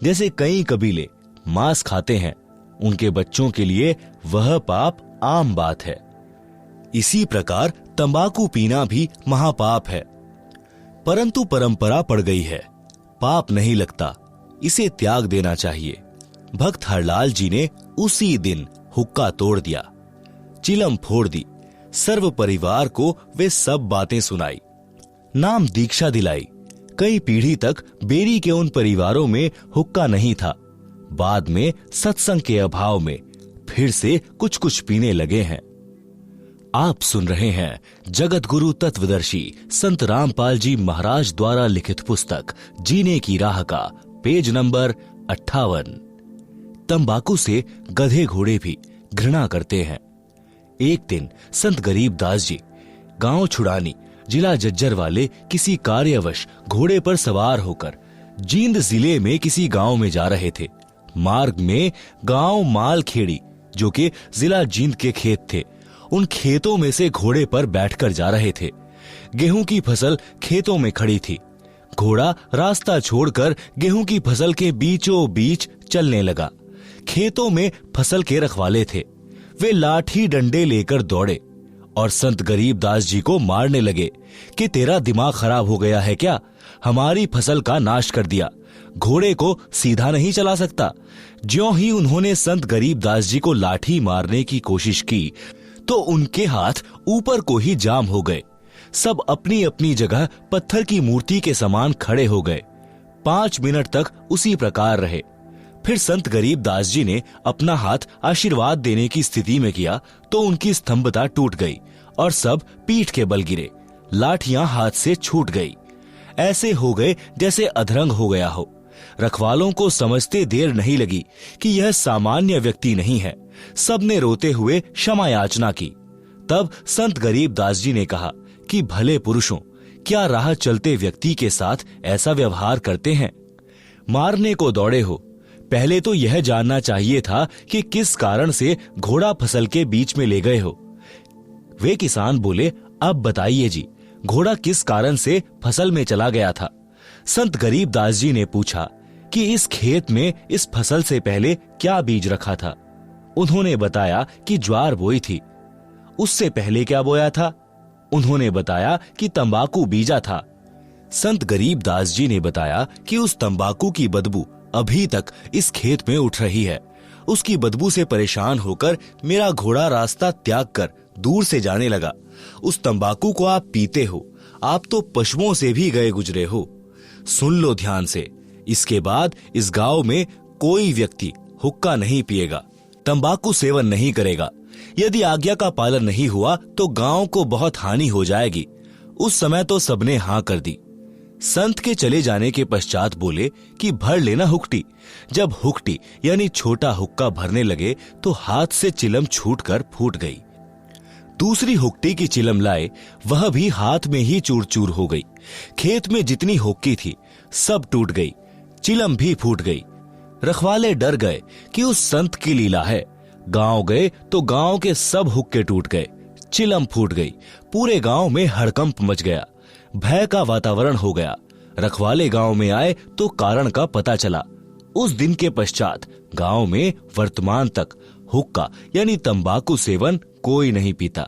जैसे कई कबीले मांस खाते हैं, उनके बच्चों के लिए वह पाप आम बात है। इसी प्रकार तंबाकू पीना भी महापाप है, परंतु परंपरा पड़ गई है, पाप नहीं लगता, इसे त्याग देना चाहिए। भक्त हरलाल जी ने उसी दिन हुक्का तोड़ दिया, चिलम फोड़ दी, सर्व परिवार को वे सब बातें सुनाई, नाम दीक्षा दिलाई। कई पीढ़ी तक बेरी के उन परिवारों में हुक्का नहीं था। बाद में सत्संग के अभाव में फिर से कुछ कुछ पीने लगे हैं। आप सुन रहे हैं जगत गुरु तत्वदर्शी संत रामपाल जी महाराज द्वारा लिखित पुस्तक जीने की राह का पेज नंबर 58। तंबाकू से गधे घोड़े भी घृणा करते हैं। एक दिन संत गरीबदास जी गांव छुड़ानी जिला जज्जर वाले किसी कार्यवश घोड़े पर सवार होकर जींद जिले में किसी गांव में जा रहे थे। मार्ग में गांव मालखेड़ी, जो कि जिला जींद के खेत थे, उन खेतों में से घोड़े पर बैठकर जा रहे थे। गेहूं की फसल खेतों में खड़ी थी। घोड़ा रास्ता छोड़कर गेहूं की फसल के बीचों बीच चलने लगा। खेतों में फसल के रखवाले थे, वे लाठी डंडे लेकर दौड़े और संत गरीबदास जी को मारने लगे कि तेरा दिमाग खराब हो गया है क्या, हमारी फसल का नाश कर दिया, घोड़े को सीधा नहीं चला सकता। ज्यों ही उन्होंने संत गरीबदास जी को लाठी मारने की कोशिश की तो उनके हाथ ऊपर को ही जाम हो गए। सब अपनी अपनी जगह पत्थर की मूर्ति के समान खड़े हो गए। 5 मिनट तक उसी प्रकार रहे। फिर संत गरीबदास जी ने अपना हाथ आशीर्वाद देने की स्थिति में किया तो उनकी स्तंभता टूट गई और सब पीठ के बल गिरे। लाठियां हाथ से छूट गई। ऐसे हो गए जैसे अधरंग हो गया हो। रखवालों को समझते देर नहीं लगी कि यह सामान्य व्यक्ति नहीं है। सबने रोते हुए क्षमा याचना की। तब संत गरीबदास जी ने कहा कि भले पुरुषों, क्या राह चलते व्यक्ति के साथ ऐसा व्यवहार करते हैं? मारने को दौड़े हो, पहले तो यह जानना चाहिए था कि किस कारण से घोड़ा फसल के बीच में ले गए हो। वे किसान बोले, अब बताइए जी, घोड़ा किस कारण से फसल में चला गया था? संत गरीबदास जी ने पूछा कि इस खेत में इस फसल से पहले क्या बीज रखा था? उन्होंने बताया कि ज्वार बोई थी। उससे पहले क्या बोया था? उन्होंने बताया कि तंबाकू बीजा था। संत गरीबदास जी ने बताया कि उस तंबाकू की बदबू अभी तक इस खेत में उठ रही है। उसकी बदबू से परेशान होकर मेरा घोड़ा रास्ता त्याग कर दूर से जाने लगा। उस तंबाकू को आप पीते हो, आप तो पशुओं से भी गए गुजरे हो। सुन लो ध्यान से, इसके बाद इस गांव में कोई व्यक्ति हुक्का नहीं पिएगा, तंबाकू सेवन नहीं करेगा। यदि आज्ञा का पालन नहीं हुआ तो गांव को बहुत हानि हो जाएगी। उस समय तो सबने हाँ कर दी। संत के चले जाने के पश्चात बोले कि भर लेना हुक्टी। जब हुक्टी यानी छोटा हुक्का भरने लगे तो हाथ से चिलम छूटकर फूट गई। दूसरी हुक्टी की चिलम लाए, वह भी हाथ में ही चूर चूर हो गई। खेत में जितनी हुक्की थी सब टूट गई, चिलम भी फूट गई। रखवाले डर गए कि उस संत की लीला है। गांव गए तो गांव के सब हुक्के टूट गए, चिलम फूट गई। पूरे गांव में हड़कंप मच गया, भय का वातावरण हो गया। रखवाले गांव में आए तो कारण का पता चला। उस दिन के पश्चात गांव में वर्तमान तक हुक्का यानी तंबाकू सेवन कोई नहीं पीता।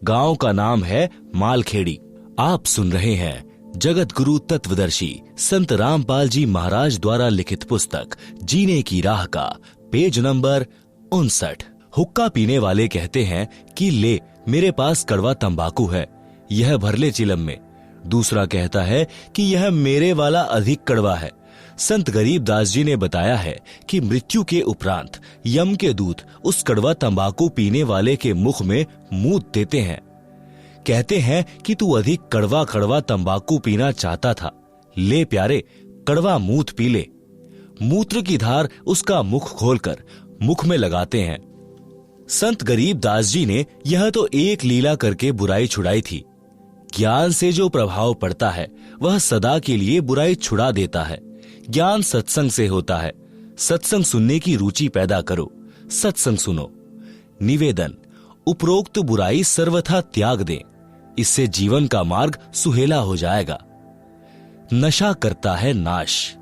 गांव का नाम है मालखेड़ी। आप सुन रहे हैं जगत गुरु तत्वदर्शी संत रामपाल जी महाराज द्वारा लिखित पुस्तक जीने की राह का पेज नंबर 59। हुक्का पीने वाले कहते हैं कि ले मेरे पास कड़वा तंबाकू है, यह भर ले चिलम में। दूसरा कहता है कि यह मेरे वाला अधिक कड़वा है। संत गरीबदास जी ने बताया है कि मृत्यु के उपरांत यम के दूत उस कड़वा तंबाकू पीने वाले के मुख में मूत देते हैं। कहते हैं कि तू अधिक कड़वा कड़वा तंबाकू पीना चाहता था, ले प्यारे कड़वा मूत पी ले। मूत्र की धार उसका मुख खोलकर मुख में लगाते हैं। संत गरीबदास जी ने यह तो एक लीला करके बुराई छुड़ाई थी। ज्ञान से जो प्रभाव पड़ता है वह सदा के लिए बुराई छुड़ा देता है। ज्ञान सत्संग से होता है। सत्संग सुनने की रुचि पैदा करो, सत्संग सुनो। निवेदन, उपरोक्त बुराई सर्वथा त्याग दें, इससे जीवन का मार्ग सुहेला हो जाएगा। नशा करता है नाश।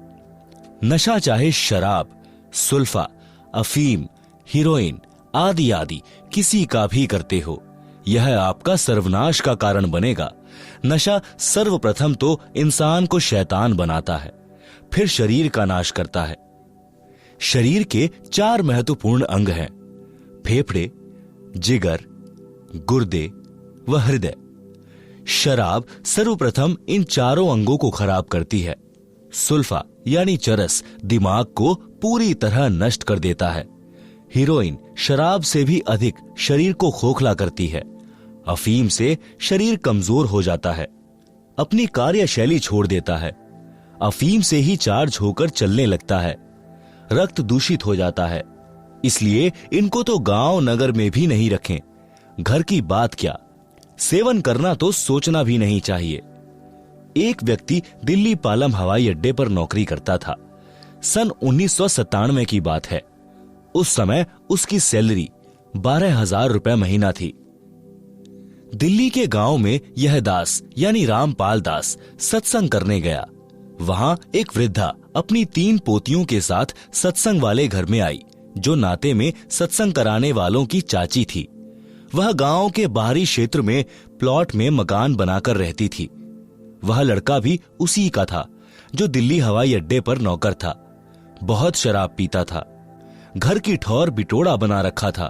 नशा चाहे शराब, सुल्फा, अफीम, हीरोइन आदि आदि किसी का भी करते हो, यह आपका सर्वनाश का कारण बनेगा। नशा सर्वप्रथम तो इंसान को शैतान बनाता है, फिर शरीर का नाश करता है। शरीर के 4 महत्वपूर्ण अंग हैं, फेफड़े, जिगर, गुर्दे व हृदय। शराब सर्वप्रथम इन चारों अंगों को खराब करती है। सुल्फा यानी चरस दिमाग को पूरी तरह नष्ट कर देता है। हीरोइन शराब से भी अधिक शरीर को खोखला करती है। अफीम से शरीर कमजोर हो जाता है, अपनी कार्यशैली छोड़ देता है। अफीम से ही चार्ज होकर चलने लगता है। रक्त दूषित हो जाता है। इसलिए इनको तो गांव नगर में भी नहीं रखें। घर की बात क्या, सेवन करना तो सोचना भी नहीं चाहिए। एक व्यक्ति दिल्ली पालम हवाई अड्डे पर नौकरी करता था। सन 1997 की बात है। उस समय उसकी सैलरी 12,000 रुपए महीना थी। दिल्ली के गांव में यह दास यानी रामपाल दास सत्संग करने गया। वहां एक वृद्धा अपनी 3 पोतियों के साथ सत्संग वाले घर में आई, जो नाते में सत्संग कराने वालों की चाची थी। वह गांव के बाहरी क्षेत्र में प्लॉट में मकान बनाकर रहती थी। वह लड़का भी उसी का था जो दिल्ली हवाई अड्डे पर नौकर था। बहुत शराब पीता था, घर की ठौर बिटोड़ा बना रखा था।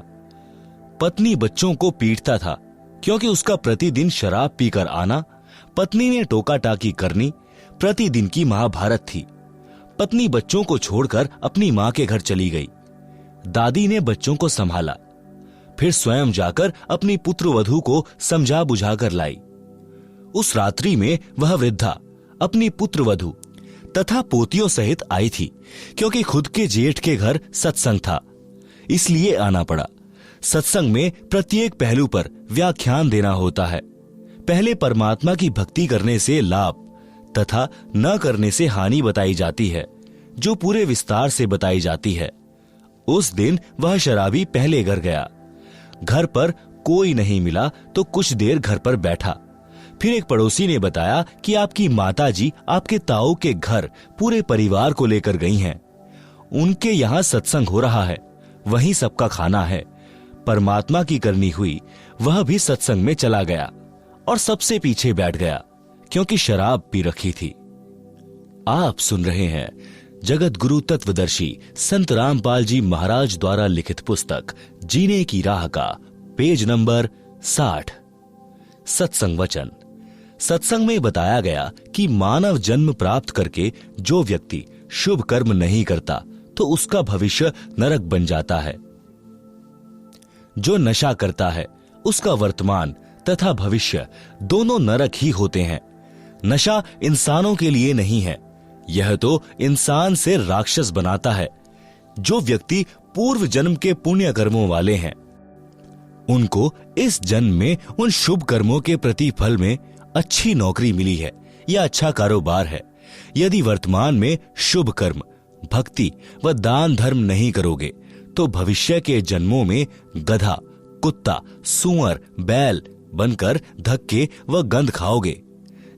पत्नी बच्चों को पीटता था क्योंकि उसका प्रतिदिन शराब पीकर आना, पत्नी ने टोका टाकी करनी प्रतिदिन की महाभारत थी। पत्नी बच्चों को छोड़कर अपनी मां के घर चली गई। दादी ने बच्चों को संभाला, फिर स्वयं जाकर अपनी पुत्रवधू को समझा बुझाकर लाई। उस रात्रि में वह वृद्धा अपनी पुत्रवधू तथा पोतियों सहित आई थी, क्योंकि खुद के जेठ के घर सत्संग था, इसलिए आना पड़ा। सत्संग में प्रत्येक पहलू पर व्याख्यान देना होता है। पहले परमात्मा की भक्ति करने से लाभ तथा न करने से हानि बताई जाती है, जो पूरे विस्तार से बताई जाती है। उस दिन वह शराबी पहले घर गया। घर पर कोई नहीं मिला तो कुछ देर घर पर बैठा। फिर एक पड़ोसी ने बताया कि आपकी माताजी आपके ताऊ के घर पूरे परिवार को लेकर गई हैं। उनके यहाँ सत्संग हो रहा है, वहीं सबका खाना है। परमात्मा की करनी हुई, वह भी सत्संग में चला गया और सबसे पीछे बैठ गया, क्योंकि शराब पी रखी थी। आप सुन रहे हैं जगत गुरु तत्वदर्शी संत रामपाल जी महाराज द्वारा लिखित पुस्तक जीने की राह का पेज नंबर 60। सत्संग वचन। सत्संग में बताया गया कि मानव जन्म प्राप्त करके जो व्यक्ति शुभ कर्म नहीं करता तो उसका भविष्य नरक बन जाता है। जो नशा करता है उसका वर्तमान तथा भविष्य दोनों नरक ही होते हैं। नशा इंसानों के लिए नहीं है, यह तो इंसान से राक्षस बनाता है। जो व्यक्ति पूर्व जन्म के पुण्य कर्मों वाले हैं, उनको इस जन्म में उन शुभ कर्मों के प्रतिफल में अच्छी नौकरी मिली है या अच्छा कारोबार है। यदि वर्तमान में शुभ कर्म, भक्ति व दान धर्म नहीं करोगे तो भविष्य के जन्मों में गधा, कुत्ता, सूअर, बैल बनकर धक्के व गंध खाओगे।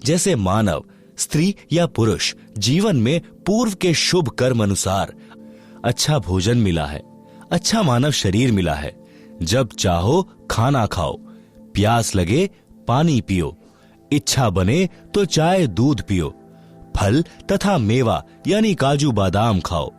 जैसे मानव, स्त्री या पुरुष जीवन में पूर्व के शुभ कर्म अनुसार अच्छा भोजन मिला है, अच्छा मानव शरीर मिला है। जब चाहो खाना खाओ, प्यास लगे पानी पियो, इच्छा बने तो चाय दूध पियो, फल तथा मेवा यानी काजू बादाम खाओ।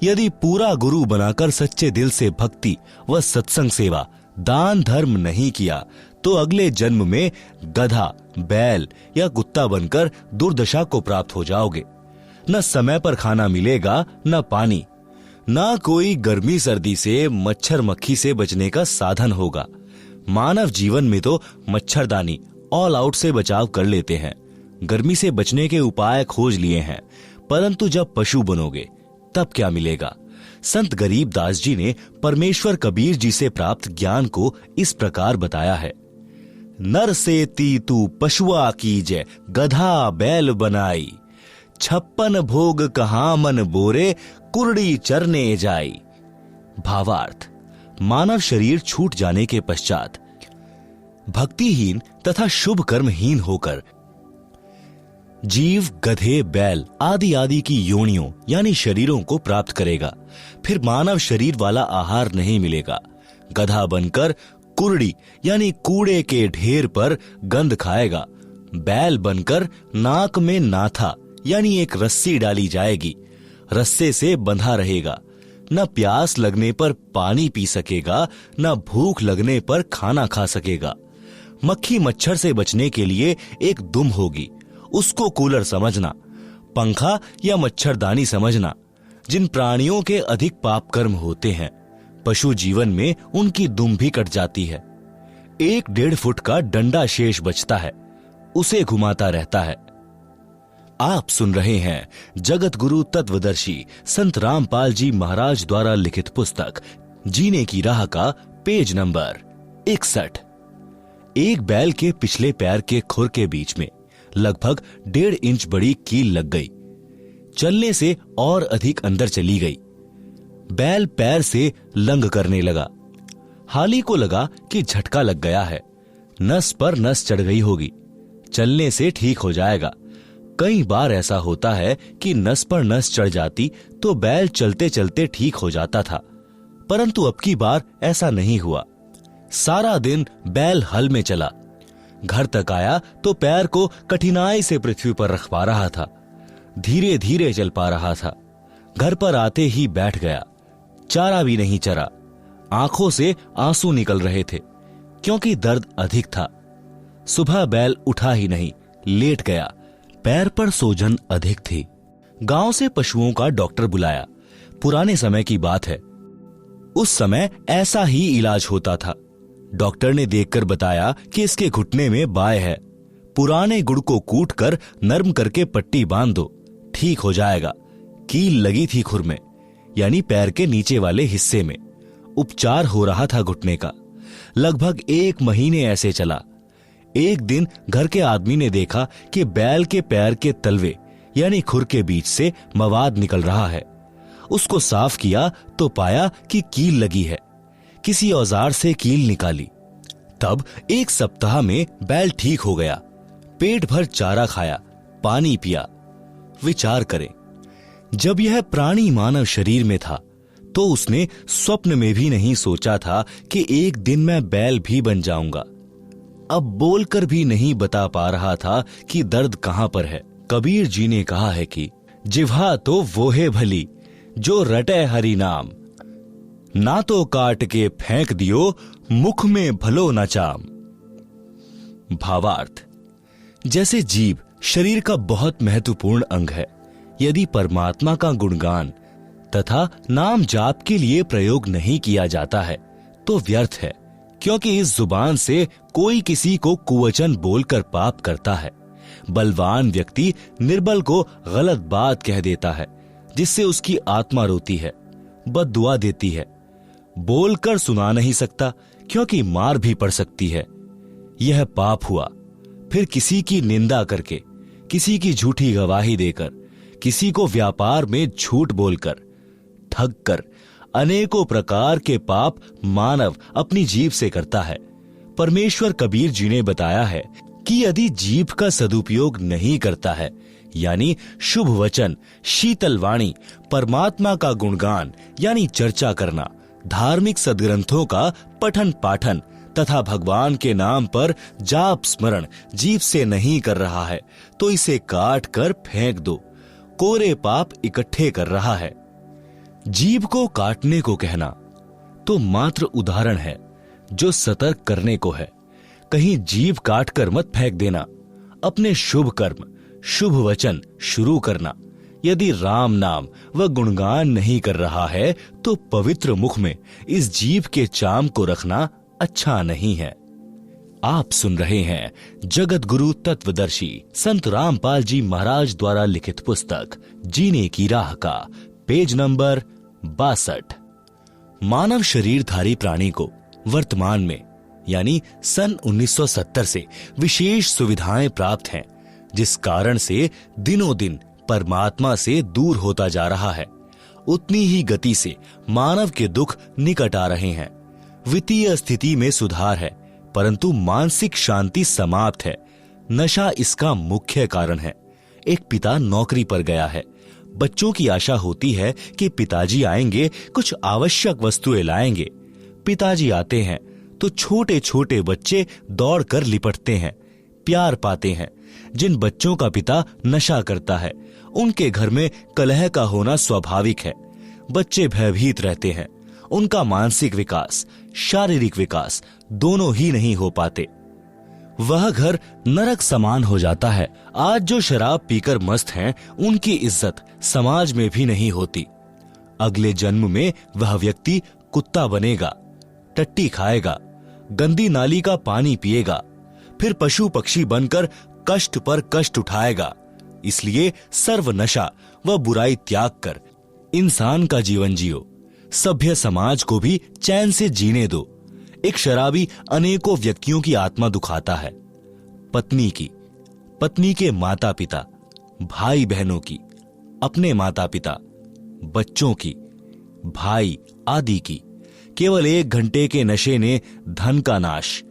यदि पूरा गुरु बनाकर सच्चे दिल से भक्ति व सत्संग सेवा दान धर्म नहीं किया तो अगले जन्म में गधा, बैल या कुत्ता बनकर दुर्दशा को प्राप्त हो जाओगे। न समय पर खाना मिलेगा, न पानी, न कोई गर्मी सर्दी से मच्छर मक्खी से बचने का साधन होगा। मानव जीवन में तो मच्छरदानी ऑल आउट से बचाव कर लेते हैं, गर्मी से बचने के उपाय खोज लिए हैं, परंतु जब पशु बनोगे तब क्या मिलेगा। संत गरीबदास जी ने परमेश्वर कबीर जी से प्राप्त ज्ञान को इस प्रकार बताया है। नर से तू पशुआ कीजे, गधा बैल बनाई, 56 भोग कहाँ मन बोरे, कुरड़ी चरने जाई। भावार्थ, मानव शरीर छूट जाने के पश्चात भक्तिहीन तथा शुभ कर्महीन होकर जीव गधे, बैल आदि आदि की योनियों यानी शरीरों को प्राप्त करेगा। फिर मानव शरीर वाला आहार नहीं मिलेगा। गधा बनकर कुरड़ी यानी कूड़े के ढेर पर गंध खाएगा। बैल बनकर नाक में नाथा यानी एक रस्सी डाली जाएगी, रस्से से बंधा रहेगा। न प्यास लगने पर पानी पी सकेगा, न भूख लगने पर खाना खा सकेगा। मक्खी मच्छर से बचने के लिए एक दुम होगी, उसको कूलर समझना, पंखा या मच्छरदानी समझना। जिन प्राणियों के अधिक पाप कर्म होते हैं, पशु जीवन में उनकी दुम भी कट जाती है। 1-1.5 फुट का डंडा शेष बचता है, उसे घुमाता रहता है। आप सुन रहे हैं जगत गुरु तत्वदर्शी संत रामपाल जी महाराज द्वारा लिखित पुस्तक जीने की राह का पेज नंबर 61। एक बैल के पिछले पैर के खुर के बीच में लगभग 1.5 इंच बड़ी कील लग गई। चलने से और अधिक अंदर चली गई। बैल पैर से लंग करने लगा। हाली को लगा कि झटका लग गया है, नस पर नस चढ़ गई होगी, चलने से ठीक हो जाएगा। कई बार ऐसा होता है कि नस पर नस चढ़ जाती तो बैल चलते चलते ठीक हो जाता था, परंतु अब की बार ऐसा नहीं हुआ। सारा दिन बैल हल में चला। घर तक आया तो पैर को कठिनाई से पृथ्वी पर रख पा रहा था, धीरे धीरे चल पा रहा था। घर पर आते ही बैठ गया। चारा भी नहीं चरा। आंखों से आंसू निकल रहे थे क्योंकि दर्द अधिक था। सुबह बैल उठा ही नहीं, लेट गया। पैर पर सूजन अधिक थी। गांव से पशुओं का डॉक्टर बुलाया। पुराने समय की बात है, उस समय ऐसा ही इलाज होता था। डॉक्टर ने देखकर बताया कि इसके घुटने में बाय है, पुराने गुड़ को कूटकर नरम करके पट्टी बांध दो, ठीक हो जाएगा। कील लगी थी खुर में यानी पैर के नीचे वाले हिस्से में। उपचार हो रहा था घुटने का। लगभग 1 महीने ऐसे चला। एक दिन घर के आदमी ने देखा कि बैल के पैर के तलवे यानी खुर के बीच से मवाद निकल रहा है। उसको साफ किया तो पाया कि कील लगी है। किसी औजार से कील निकाली। तब 1 सप्ताह में बैल ठीक हो गया। पेट भर चारा खाया, पानी पिया। विचार करें, जब यह प्राणी मानव शरीर में था तो उसने स्वप्न में भी नहीं सोचा था कि एक दिन मैं बैल भी बन जाऊंगा। अब बोलकर भी नहीं बता पा रहा था कि दर्द कहां पर है। कबीर जी ने कहा है कि जिह्वा तो वो है भली जो रटे हरि नाम, ना तो काट के फेंक दियो मुख में भलो न चाम। भावार्थ, जैसे जीभ शरीर का बहुत महत्वपूर्ण अंग है, यदि परमात्मा का गुणगान तथा नाम जाप के लिए प्रयोग नहीं किया जाता है तो व्यर्थ है, क्योंकि इस जुबान से कोई किसी को कुवचन बोलकर पाप करता है। बलवान व्यक्ति निर्बल को गलत बात कह देता है जिससे उसकी आत्मा रोती है, बद्दुआ देती है। बोलकर सुना नहीं सकता क्योंकि मार भी पड़ सकती है। यह पाप हुआ। फिर किसी की निंदा करके, किसी की झूठी गवाही देकर, किसी को व्यापार में झूठ बोलकर, ठग कर अनेकों प्रकार के पाप मानव अपनी जीभ से करता है। परमेश्वर कबीर जी ने बताया है कि यदि जीभ का सदुपयोग नहीं करता है, यानी शुभ वचन, शीतल वाणी, परमात्मा का गुणगान यानी चर्चा करना, धार्मिक सदग्रंथों का पठन पाठन तथा भगवान के नाम पर जाप स्मरण जीभ से नहीं कर रहा है तो इसे काट कर फेंक दो, कोरे पाप इकट्ठे कर रहा है। जीभ को काटने को कहना तो मात्र उदाहरण है जो सतर्क करने को है। कहीं जीभ काट कर मत फेंक देना। अपने शुभ कर्म, शुभ वचन शुरू करना। यदि राम नाम व गुणगान नहीं कर रहा है तो पवित्र मुख में इस जीभ के चाम को रखना अच्छा नहीं है। आप सुन रहे हैं जगत गुरु तत्वदर्शी संत रामपाल जी महाराज द्वारा लिखित पुस्तक जीने की राह का पेज नंबर 62। मानव शरीरधारी प्राणी को वर्तमान में यानी सन 1970 से विशेष सुविधाएं प्राप्त हैं, जिस कारण से दिनों दिन परमात्मा से दूर होता जा रहा है। उतनी ही गति से मानव के दुख निकट आ रहे हैं। वित्तीय स्थिति में सुधार है, परंतु मानसिक शांति समाप्त है। नशा इसका मुख्य कारण है। एक पिता नौकरी पर गया है। बच्चों की आशा होती है कि पिताजी आएंगे, कुछ आवश्यक वस्तुएं लाएंगे। पिताजी आते हैं तो छोटे छोटे बच्चे दौड़कर लिपटते हैं, प्यार पाते हैं। जिन बच्चों का पिता नशा करता है उनके घर में कलह का होना स्वाभाविक है। बच्चे भयभीत रहते हैं। उनका मानसिक विकास, शारीरिक विकास दोनों ही नहीं हो पाते। वह घर नरक समान हो जाता है। आज जो शराब पीकर मस्त हैं, उनकी इज्जत समाज में भी नहीं होती। अगले जन्म में वह व्यक्ति कुत्ता बनेगा, टट्टी खाएगा, गंदी नाली का पानी पिएगा, फिर पशु पक्षी बनकर कष्ट पर कष्ट उठाएगा। इसलिए सर्व नशा व बुराई त्याग कर इंसान का जीवन जियो। सभ्य समाज को भी चैन से जीने दो। एक शराबी अनेकों व्यक्तियों की आत्मा दुखाता है। पत्नी की, पत्नी के माता पिता, भाई बहनों की, अपने माता पिता, बच्चों की, भाई आदि की। केवल 1 घंटे के नशे ने धन का नाश,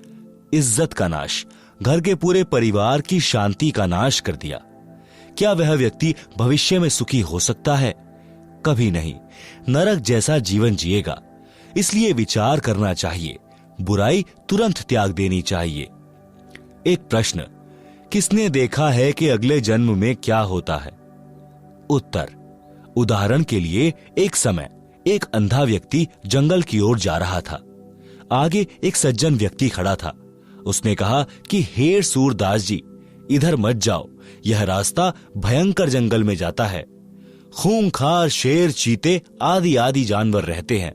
इज्जत का नाश, घर के पूरे परिवार की शांति का नाश कर दिया। क्या वह व्यक्ति भविष्य में सुखी हो सकता है? कभी नहीं। नरक जैसा जीवन जिएगा। इसलिए विचार करना चाहिए, बुराई तुरंत त्याग देनी चाहिए। एक प्रश्न, किसने देखा है कि अगले जन्म में क्या होता है? उत्तर, उदाहरण के लिए एक समय एक अंधा व्यक्ति जंगल की ओर जा रहा था। आगे एक सज्जन व्यक्ति खड़ा था। उसने कहा कि हे सूरदास जी, इधर मत जाओ, यह रास्ता भयंकर जंगल में जाता है। खूंखार शेर, चीते आदि आदि जानवर रहते हैं।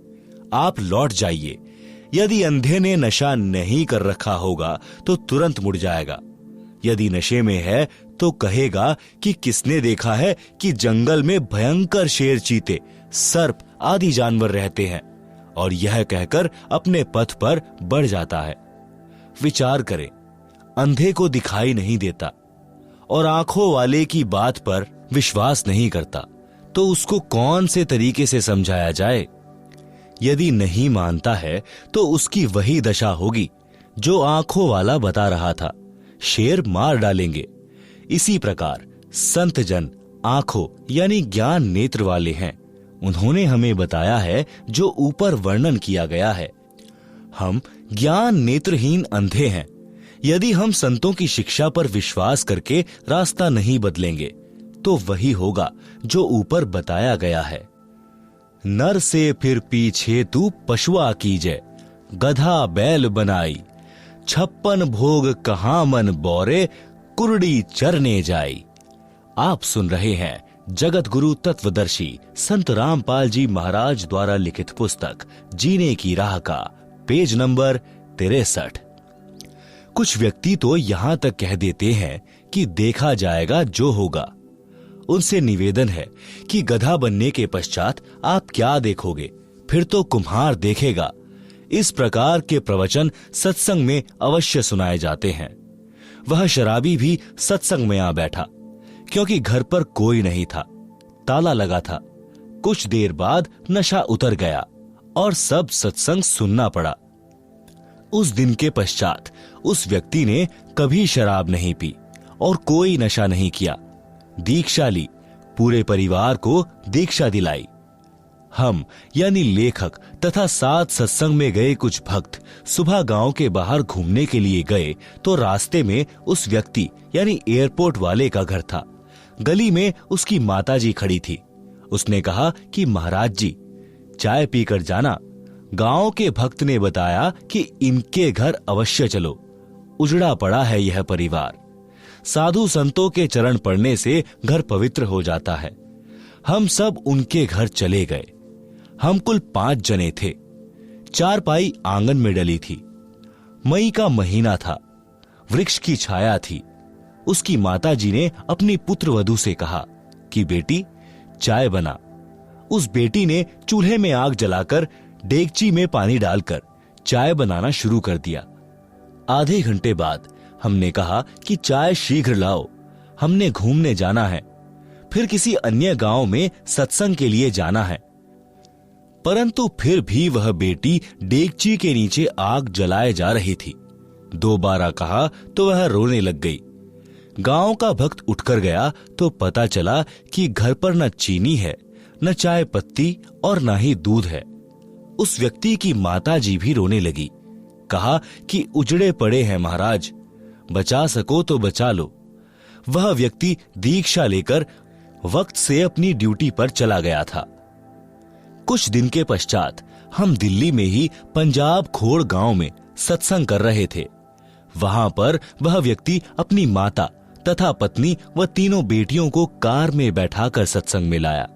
आप लौट जाइए। यदि अंधे ने नशा नहीं कर रखा होगा तो तुरंत मुड़ जाएगा। यदि नशे में है तो कहेगा कि किसने देखा है कि जंगल में भयंकर शेर, चीते, सर्प आदि जानवर रहते हैं, और यह कहकर अपने पथ पर बढ़ जाता है। विचार करें, अंधे को दिखाई नहीं देता और आंखों वाले की बात पर विश्वास नहीं करता, तो उसको कौन से तरीके से समझाया जाए? यदि नहीं मानता है तो उसकी वही दशा होगी जो आंखों वाला बता रहा था, शेर मार डालेंगे। इसी प्रकार संत जन आंखों यानी ज्ञान नेत्र वाले हैं। उन्होंने हमें बताया है जो ऊपर वर्णन किया गया है। हम ज्ञान नेत्रहीन अंधे हैं। यदि हम संतों की शिक्षा पर विश्वास करके रास्ता नहीं बदलेंगे तो वही होगा जो ऊपर बताया गया है। नर से फिर पीछे तू पशुआ कीजे, गधा बैल बनाई, 56 भोग कहां मन बोरे, कुरड़ी चरने जाई। आप सुन रहे हैं जगत गुरु तत्वदर्शी संत रामपाल जी महाराज द्वारा लिखित पुस्तक जीने की राह का पेज नंबर 63। कुछ व्यक्ति तो यहां तक कह देते हैं कि देखा जाएगा जो होगा। उनसे निवेदन है कि गधा बनने के पश्चात आप क्या देखोगे, फिर तो कुम्हार देखेगा। इस प्रकार के प्रवचन सत्संग में अवश्य सुनाए जाते हैं। वह शराबी भी सत्संग में आ बैठा, क्योंकि घर पर कोई नहीं था, ताला लगा था। कुछ देर बाद नशा उतर गया और सब सत्संग सुनना पड़ा। उस दिन के पश्चात उस व्यक्ति ने कभी शराब नहीं पी और कोई नशा नहीं किया। दीक्षा ली, पूरे परिवार को दीक्षा दिलाई। हम यानी लेखक तथा साथ सत्संग में गए कुछ भक्त सुबह गांव के बाहर घूमने के लिए गए तो रास्ते में उस व्यक्ति यानी एयरपोर्ट वाले का घर था। गली में उसकी माताजी खड़ी थी। उसने कहा कि महाराज जी चाय पीकर जाना। गांव के भक्त ने बताया कि इनके घर अवश्य चलो, उजड़ा पड़ा है यह परिवार। साधु संतों के चरण पड़ने से घर पवित्र हो जाता है। हम सब उनके घर चले गए। हम कुल 5 जने थे। चारपाई आंगन में डली थी। मई का महीना था। वृक्ष की छाया थी। उसकी माताजी ने अपनी पुत्र वधू से कहा कि बेटी चाय बना। उस बेटी ने चूल्हे में आग जलाकर डेगची में पानी डालकर चाय बनाना शुरू कर दिया। आधे घंटे बाद हमने कहा कि चाय शीघ्र लाओ, हमने घूमने जाना है, फिर किसी अन्य गांव में सत्संग के लिए जाना है। परंतु फिर भी वह बेटी डेगची के नीचे आग जलाए जा रही थी। दोबारा कहा तो वह रोने लग गई। गांव का भक्त उठकर गया तो पता चला कि घर पर न चीनी है, न चाय पत्ती और न ही दूध है। उस व्यक्ति की माताजी भी रोने लगी। कहा कि उजड़े पड़े हैं महाराज, बचा सको तो बचा लो। वह व्यक्ति दीक्षा लेकर वक्त से अपनी ड्यूटी पर चला गया था। कुछ दिन के पश्चात हम दिल्ली में ही पंजाब खोड़ गांव में सत्संग कर रहे थे। वहां पर वह व्यक्ति अपनी माता तथा पत्नी व तीनों बेटियों को कार में बैठाकर सत्संग में लाया।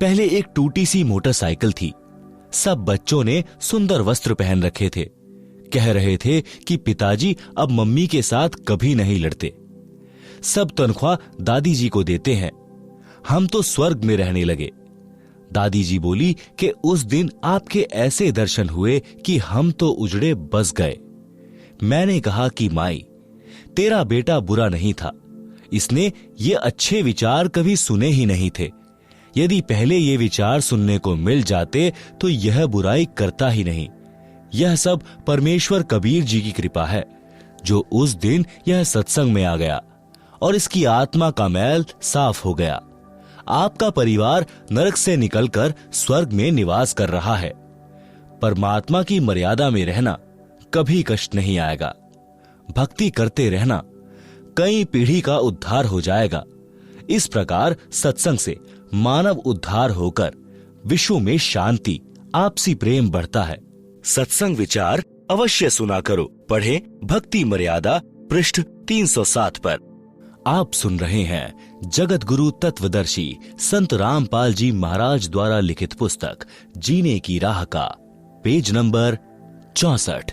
पहले एक टूटी सी मोटरसाइकिल थी। सब बच्चों ने सुंदर वस्त्र पहन रखे थे। कह रहे थे कि पिताजी अब मम्मी के साथ कभी नहीं लड़ते। सब तनख्वाह दादी जी को देते हैं। हम तो स्वर्ग में रहने लगे। दादी जी बोली कि उस दिन आपके ऐसे दर्शन हुए कि हम तो उजड़े बस गए। मैंने कहा कि माई, तेरा बेटा बुरा नहीं था, इसने ये अच्छे विचार कभी सुने ही नहीं थे। यदि पहले ये विचार सुनने को मिल जाते तो यह बुराई करता ही नहीं। यह सब परमेश्वर कबीर जी की कृपा है जो उस दिन यह सत्संग में आ गया और इसकी आत्मा का मैल साफ हो गया। आपका परिवार नरक से निकलकर स्वर्ग में निवास कर रहा है। परमात्मा की मर्यादा में रहना, कभी कष्ट नहीं आएगा। भक्ति करते रहना, कई पीढ़ी का उद्धार हो जाएगा। इस प्रकार सत्संग से मानव उद्धार होकर विश्व में शांति, आपसी प्रेम बढ़ता है। सत्संग विचार अवश्य सुना करो। पढ़े भक्ति मर्यादा पृष्ठ 307 पर। आप सुन रहे हैं जगत गुरु तत्वदर्शी संत रामपाल जी महाराज द्वारा लिखित पुस्तक जीने की राह का पेज नंबर 64।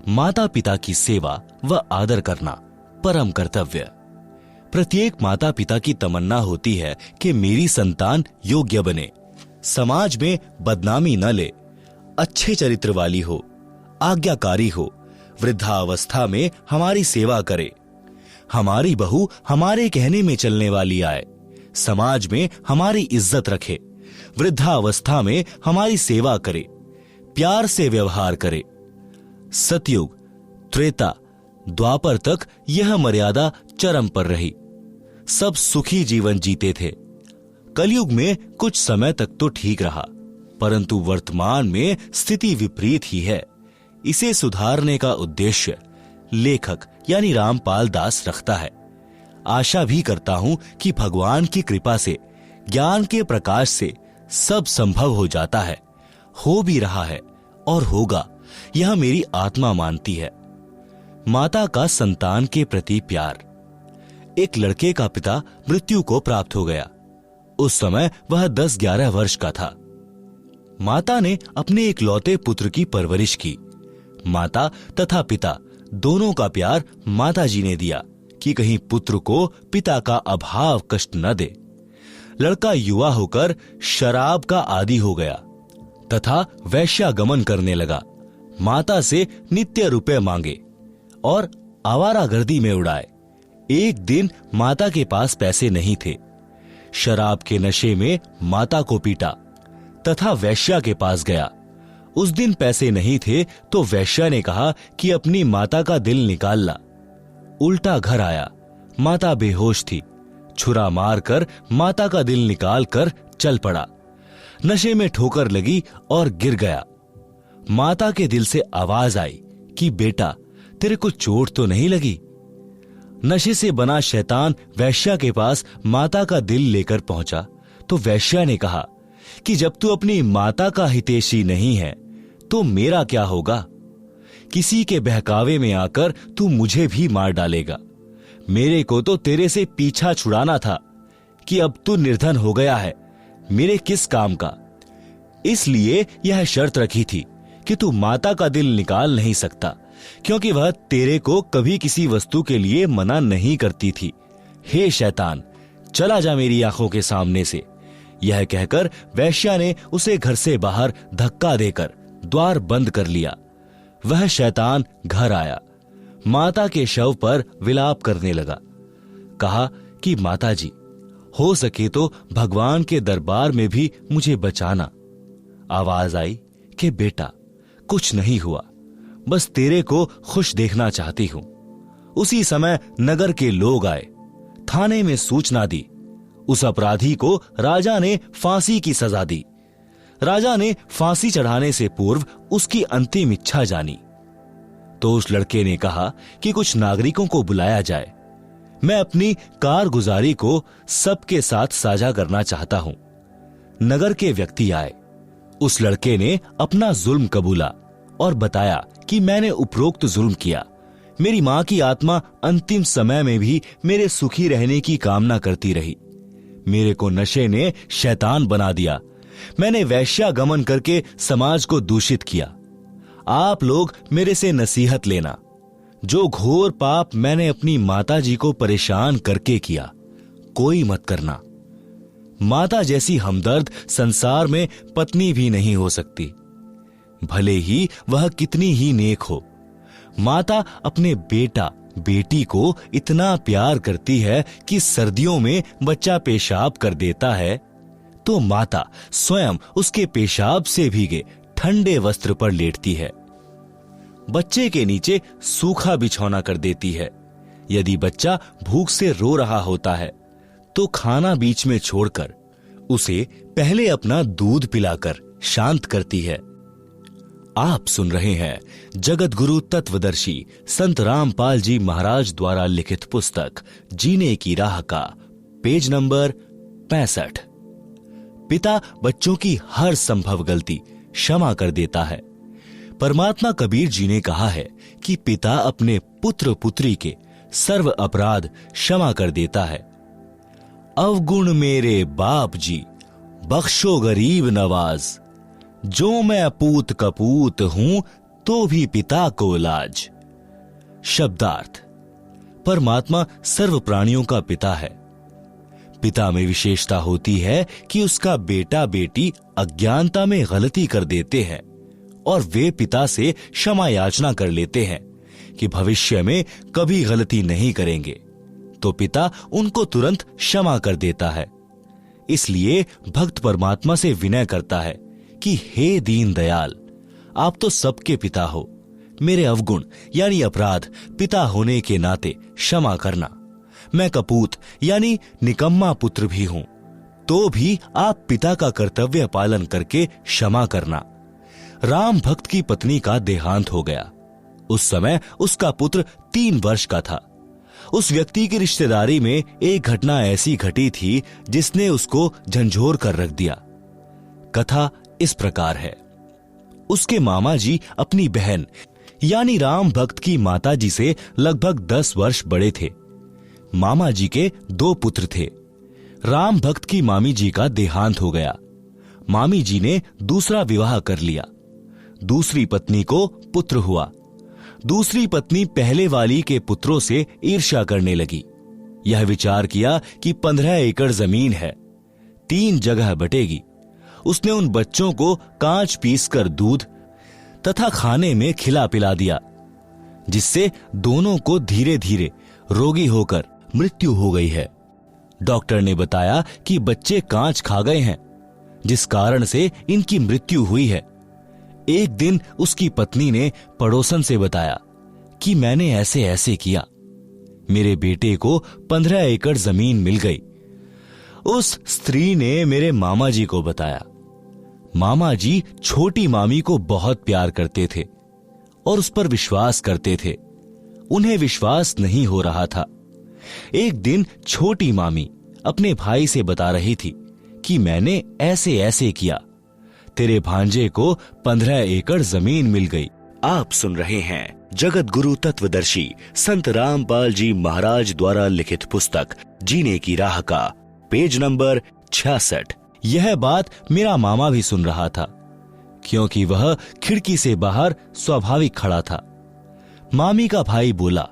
माता पिता की सेवा व आदर करना परम कर्तव्य। प्रत्येक माता पिता की तमन्ना होती है कि मेरी संतान योग्य बने, समाज में बदनामी न ले, अच्छे चरित्र वाली हो, आज्ञाकारी हो, वृद्धावस्था में हमारी सेवा करे, हमारी बहू हमारे कहने में चलने वाली आए, समाज में हमारी इज्जत रखे, वृद्धावस्था में हमारी सेवा करे, प्यार से व्यवहार करे। सतयुग, त्रेता, द्वापर तक यह मर्यादा चरम पर रही। सब सुखी जीवन जीते थे। कलयुग में कुछ समय तक तो ठीक रहा, परंतु वर्तमान में स्थिति विपरीत ही है। इसे सुधारने का उद्देश्य लेखक यानी रामपाल दास रखता है। आशा भी करता हूं कि भगवान की कृपा से, ज्ञान के प्रकाश से सब संभव हो जाता है, हो भी रहा है और होगा, यह मेरी आत्मा मानती है। माता का संतान के प्रति प्यार। एक लड़के का पिता मृत्यु को प्राप्त हो गया। उस समय वह 10-11 वर्ष का था। माता ने अपने इकलौते पुत्र की परवरिश की। माता तथा पिता दोनों का प्यार माता जी ने दिया कि कहीं पुत्र को पिता का अभाव कष्ट न दे। लड़का युवा होकर शराब का आदी हो गया तथा वैश्यागमन करने लगा। माता से नित्य रुपए मांगे और आवारागर्दी में उड़ाए। एक दिन माता के पास पैसे नहीं थे। शराब के नशे में माता को पीटा तथा वैश्या के पास गया। उस दिन पैसे नहीं थे तो वैश्या ने कहा कि अपनी माता का दिल निकाल ला। उल्टा घर आया, माता बेहोश थी। छुरा मारकर माता का दिल निकाल कर चल पड़ा। नशे में ठोकर लगी और गिर गया। माता के दिल से आवाज आई कि बेटा, तेरे को चोट तो नहीं लगी? नशे से बना शैतान वैश्या के पास माता का दिल लेकर पहुंचा तो वैश्या ने कहा कि जब तू अपनी माता का हितैषी नहीं है तो मेरा क्या होगा? किसी के बहकावे में आकर तू मुझे भी मार डालेगा। मेरे को तो तेरे से पीछा छुड़ाना था कि अब तू निर्धन हो गया है, मेरे किस काम का? इसलिए यह शर्त रखी थी कि तू माता का दिल निकाल नहीं सकता, क्योंकि वह तेरे को कभी किसी वस्तु के लिए मना नहीं करती थी। हे शैतान, चला जा मेरी आंखों के सामने से। यह कहकर वैश्या ने उसे घर से बाहर धक्का देकर द्वार बंद कर लिया। वह शैतान घर आया, माता के शव पर विलाप करने लगा। कहा कि माता जी, हो सके तो भगवान के दरबार में भी मुझे बचाना। आवाज आई कि बेटा, कुछ नहीं हुआ, बस तेरे को खुश देखना चाहती हूं। उसी समय नगर के लोग आए, थाने में सूचना दी। उस अपराधी को राजा ने फांसी की सजा दी। राजा ने फांसी चढ़ाने से पूर्व उसकी अंतिम इच्छा जानी। तो उस लड़के ने कहा कि कुछ नागरिकों को बुलाया जाए, मैं अपनी कारगुजारी को सबके साथ साझा करना चाहता हूं। नगर के व्यक्ति आए। उस लड़के ने अपना जुल्म कबूला और बताया कि मैंने उपरोक्त जुल्म किया। मेरी मां की आत्मा अंतिम समय में भी मेरे सुखी रहने की कामना करती रही। मेरे को नशे ने शैतान बना दिया। मैंने वैश्यागमन करके समाज को दूषित किया। आप लोग मेरे से नसीहत लेना। जो घोर पाप मैंने अपनी माता जी को परेशान करके किया, कोई मत करना। माता जैसी हमदर्द संसार में पत्नी भी नहीं हो सकती, भले ही वह कितनी ही नेक हो। माता अपने बेटा बेटी को इतना प्यार करती है कि सर्दियों में बच्चा पेशाब कर देता है तो माता स्वयं उसके पेशाब से भीगे ठंडे वस्त्र पर लेटती है। बच्चे के नीचे सूखा बिछौना कर देती है। यदि बच्चा भूख से रो रहा होता है तो खाना बीच में छोड़कर उसे पहले अपना दूध पिलाकर शांत करती है। आप सुन रहे हैं जगत गुरु तत्वदर्शी संत रामपाल जी महाराज द्वारा लिखित पुस्तक जीने की राह का पेज नंबर 65। पिता बच्चों की हर संभव गलती क्षमा कर देता है। परमात्मा कबीर जी ने कहा है कि पिता अपने पुत्र पुत्री के सर्व अपराध क्षमा कर देता है। अवगुण मेरे बाप जी, बख्शो गरीब नवाज, जो मैं पूत कपूत हूं तो भी पिता को लाज। शब्दार्थ, परमात्मा सर्व प्राणियों का पिता है। पिता में विशेषता होती है कि उसका बेटा बेटी अज्ञानता में गलती कर देते हैं और वे पिता से क्षमा याचना कर लेते हैं कि भविष्य में कभी गलती नहीं करेंगे, तो पिता उनको तुरंत क्षमा कर देता है। इसलिए भक्त परमात्मा से विनय करता है कि हे दीन दयाल, आप तो सबके पिता हो, मेरे अवगुण यानी अपराध पिता होने के नाते क्षमा करना। मैं कपूत यानी निकम्मा पुत्र भी हूं, तो भी आप पिता का कर्तव्य पालन करके क्षमा करना। राम भक्त की पत्नी का देहांत हो गया। उस समय उसका पुत्र 3 वर्ष का था। उस व्यक्ति की रिश्तेदारी में एक घटना ऐसी घटी थी जिसने उसको झंझोर कर रख दिया। कथा इस प्रकार है। उसके मामा जी अपनी बहन यानी राम भक्त की माता जी से लगभग 10 वर्ष बड़े थे। मामा जी के 2 पुत्र थे। राम भक्त की मामी जी का देहांत हो गया। मामी जी ने दूसरा विवाह कर लिया। दूसरी पत्नी को पुत्र हुआ। दूसरी पत्नी पहले वाली के पुत्रों से ईर्ष्या करने लगी। यह विचार किया कि 15 एकड़ जमीन है, 3 जगह बटेगी। उसने उन बच्चों को कांच पीसकर दूध तथा खाने में खिला पिला दिया, जिससे दोनों को धीरे धीरे रोगी होकर मृत्यु हो गई है। डॉक्टर ने बताया कि बच्चे कांच खा गए हैं, जिस कारण से इनकी मृत्यु हुई है। एक दिन उसकी पत्नी ने पड़ोसन से बताया कि मैंने ऐसे ऐसे किया, मेरे बेटे को 15 एकड़ जमीन मिल गई। उस स्त्री ने मेरे मामा जी को बताया। मामा जी छोटी मामी को बहुत प्यार करते थे और उस पर विश्वास करते थे। उन्हें विश्वास नहीं हो रहा था। एक दिन छोटी मामी अपने भाई से बता रही थी कि मैंने ऐसे ऐसे किया, तेरे भांजे को 15 एकड़ जमीन मिल गई। आप सुन रहे हैं जगत गुरु तत्वदर्शी संत रामपाल जी महाराज द्वारा लिखित पुस्तक जीने की राह का पेज नंबर 66। यह बात मेरा मामा भी सुन रहा था, क्योंकि वह खिड़की से बाहर स्वाभाविक खड़ा था। मामी का भाई बोला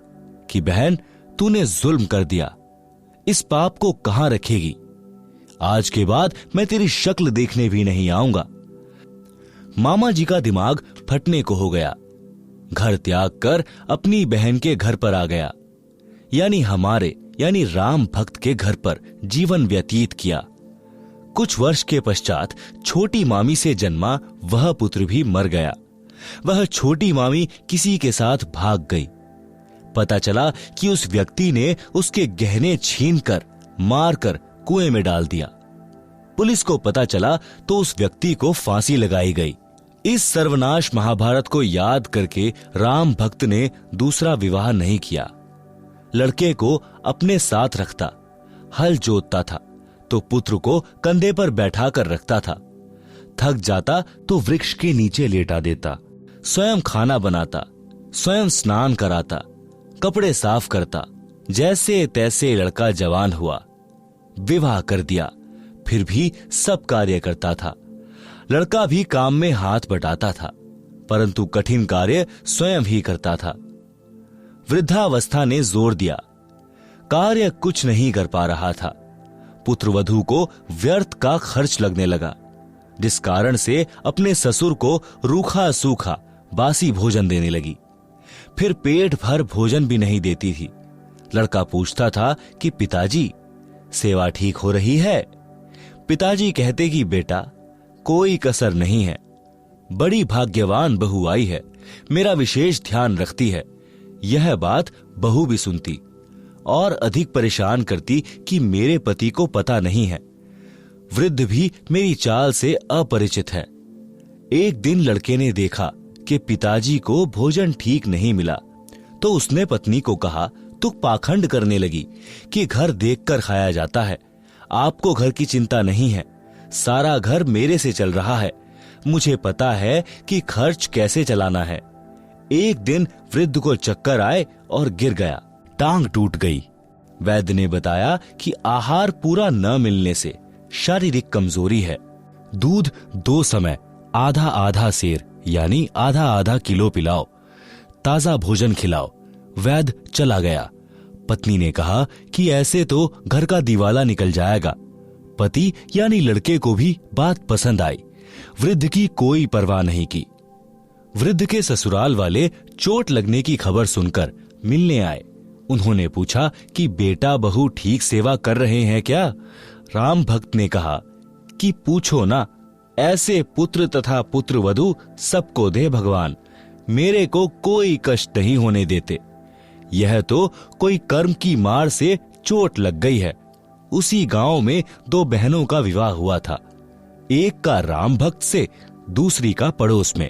कि बहन, तूने जुल्म कर दिया, इस पाप को कहां रखेगी? आज के बाद मैं तेरी शक्ल देखने भी नहीं आऊंगा। मामा जी का दिमाग फटने को हो गया। घर त्याग कर अपनी बहन के घर पर आ गया, यानी राम भक्त के घर पर जीवन व्यतीत किया। कुछ वर्ष के पश्चात छोटी मामी से जन्मा वह पुत्र भी मर गया। वह छोटी मामी किसी के साथ भाग गई। पता चला कि उस व्यक्ति ने उसके गहने छीनकर मारकर कुएं में डाल दिया। पुलिस को पता चला तो उस व्यक्ति को फांसी लगाई गई। इस सर्वनाश महाभारत को याद करके राम भक्त ने दूसरा विवाह नहीं किया। लड़के को अपने साथ रखता, हल जोतता था तो पुत्र को कंधे पर बैठा कर रखता था। थक जाता तो वृक्ष के नीचे लेटा देता। स्वयं खाना बनाता, स्वयं स्नान कराता, कपड़े साफ करता। जैसे तैसे लड़का जवान हुआ, विवाह कर दिया, फिर भी सब कार्य करता था। लड़का भी काम में हाथ बटाता था, परंतु कठिन कार्य स्वयं ही करता था। वृद्धावस्था ने जोर दिया, कार्य कुछ नहीं कर पा रहा था। पुत्रवधू को व्यर्थ का खर्च लगने लगा, जिस कारण से अपने ससुर को रूखा सूखा बासी भोजन देने लगी। फिर पेट भर भोजन भी नहीं देती थी। लड़का पूछता था कि पिताजी, सेवा ठीक हो रही है? पिताजी कहते कि बेटा, कोई कसर नहीं है, बड़ी भाग्यवान बहू आई है, मेरा विशेष ध्यान रखती है। यह बात बहू भी सुनती और अधिक परेशान करती कि मेरे पति को पता नहीं है। वृद्ध भी मेरी चाल से अपरिचित है। एक दिन लड़के ने देखा कि पिताजी को भोजन ठीक नहीं मिला, तो उसने पत्नी को कहा, तू पाखंड करने लगी कि घर देखकर खाया जाता है। आपको घर की चिंता नहीं है, सारा घर मेरे से चल रहा है। मुझे पता है कि खर्च कैसे चलाना है। एक दिन वृद्ध को चक्कर आए और गिर गया, टांग टूट गई। वैद्य ने बताया कि आहार पूरा न मिलने से शारीरिक कमजोरी है। दूध 2 समय आधा आधा सेर यानी आधा आधा किलो पिलाओ, ताजा भोजन खिलाओ। वैद्य चला गया। पत्नी ने कहा कि ऐसे तो घर का दिवाला निकल जाएगा। पति यानी लड़के को भी बात पसंद आई। वृद्ध की कोई परवाह नहीं की। वृद्ध के ससुराल वाले चोट लगने की खबर सुनकर मिलने आए। उन्होंने पूछा कि बेटा बहू ठीक सेवा कर रहे हैं क्या? राम भक्त ने कहा कि पूछो ना, ऐसे पुत्र तथा पुत्रवधू सबको दे भगवान, मेरे को कोई कष्ट नहीं होने देते। यह तो कोई कर्म की मार से चोट लग गई है। उसी गांव में 2 बहनों का विवाह हुआ था, एक का राम भक्त से, दूसरी का पड़ोस में।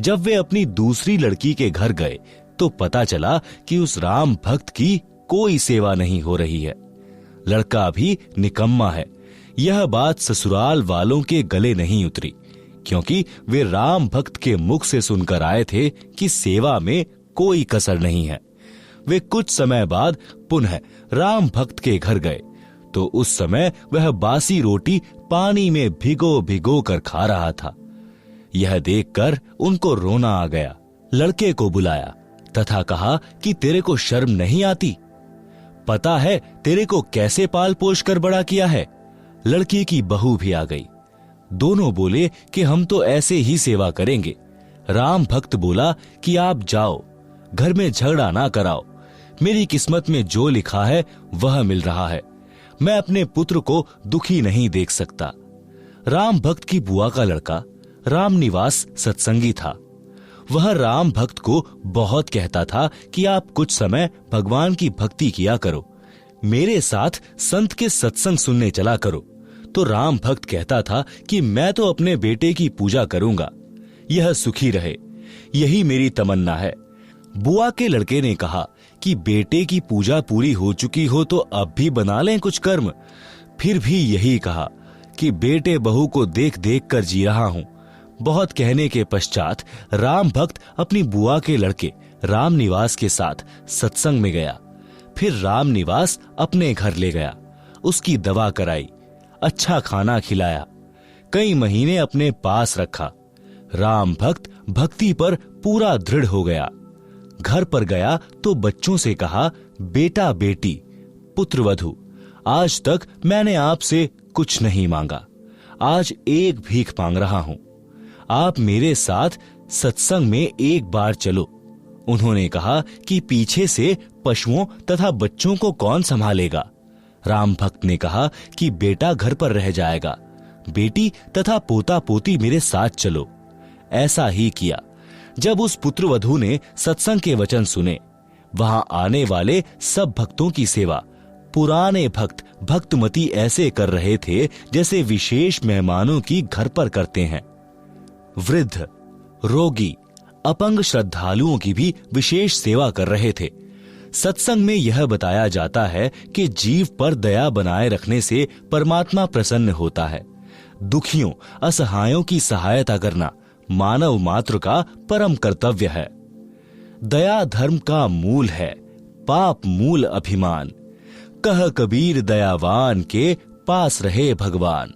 जब वे अपनी दूसरी लड़की के घर गए तो पता चला कि उस राम भक्त की कोई सेवा नहीं हो रही है। लड़का भी निकम्मा है। यह बात ससुराल वालों के गले नहीं उतरी, क्योंकि वे राम भक्त के मुख से सुनकर आए थे कि सेवा में कोई कसर नहीं है। वे कुछ समय बाद पुनः राम भक्त के घर गए तो उस समय वह बासी रोटी पानी में भिगो भिगो कर खा रहा था। यह देखकर उनको रोना आ गया। लड़के को बुलाया तथा कहा कि तेरे को शर्म नहीं आती? पता है तेरे को कैसे पाल पोष कर बड़ा किया है? लड़की की बहू भी आ गई। दोनों बोले कि हम तो ऐसे ही सेवा करेंगे। राम भक्त बोला कि आप जाओ, घर में झगड़ा ना कराओ। मेरी किस्मत में जो लिखा है वह मिल रहा है। मैं अपने पुत्र को दुखी नहीं देख सकता। राम भक्त की बुआ का लड़का रामनिवास सत्संगी था। वह राम भक्त को बहुत कहता था कि आप कुछ समय भगवान की भक्ति किया करो, मेरे साथ संत के सत्संग सुनने चला करो, तो राम भक्त कहता था कि मैं तो अपने बेटे की पूजा करूंगा, यह सुखी रहे, यही मेरी तमन्ना है। बुआ के लड़के ने कहा कि बेटे की पूजा पूरी हो चुकी हो तो अब भी बना लें कुछ कर्म। फिर भी यही कहा कि बेटे बहू को देख देख कर जी रहा हूं। बहुत कहने के पश्चात राम भक्त अपनी बुआ के लड़के राम निवास के साथ सत्संग में गया। फिर राम निवास अपने घर ले गया, उसकी दवा कराई, अच्छा खाना खिलाया, कई महीने अपने पास रखा। राम भक्त भक्ति पर पूरा दृढ़ हो गया। घर पर गया तो बच्चों से कहा, बेटा बेटी पुत्र वधू, आज तक मैंने आपसे कुछ नहीं मांगा, आज एक भीख मांग रहा हूं, आप मेरे साथ सत्संग में एक बार चलो। उन्होंने कहा कि पीछे से पशुओं तथा बच्चों को कौन संभालेगा? राम भक्त ने कहा कि बेटा घर पर रह जाएगा, बेटी तथा पोता पोती मेरे साथ चलो। ऐसा ही किया। जब उस पुत्रवधू ने सत्संग के वचन सुने, वहां आने वाले सब भक्तों की सेवा पुराने भक्त भक्तमती ऐसे कर रहे थे जैसे विशेष मेहमानों की घर पर करते हैं। वृद्ध, रोगी, अपंग श्रद्धालुओं की भी विशेष सेवा कर रहे थे। सत्संग में यह बताया जाता है कि जीव पर दया बनाए रखने से परमात्मा प्रसन्न होता है। दुखियों, असहायों की सहायता करना मानव मात्र का परम कर्तव्य है। दया धर्म का मूल है, पाप मूल अभिमान। कह कबीर दयावान के पास रहे भगवान।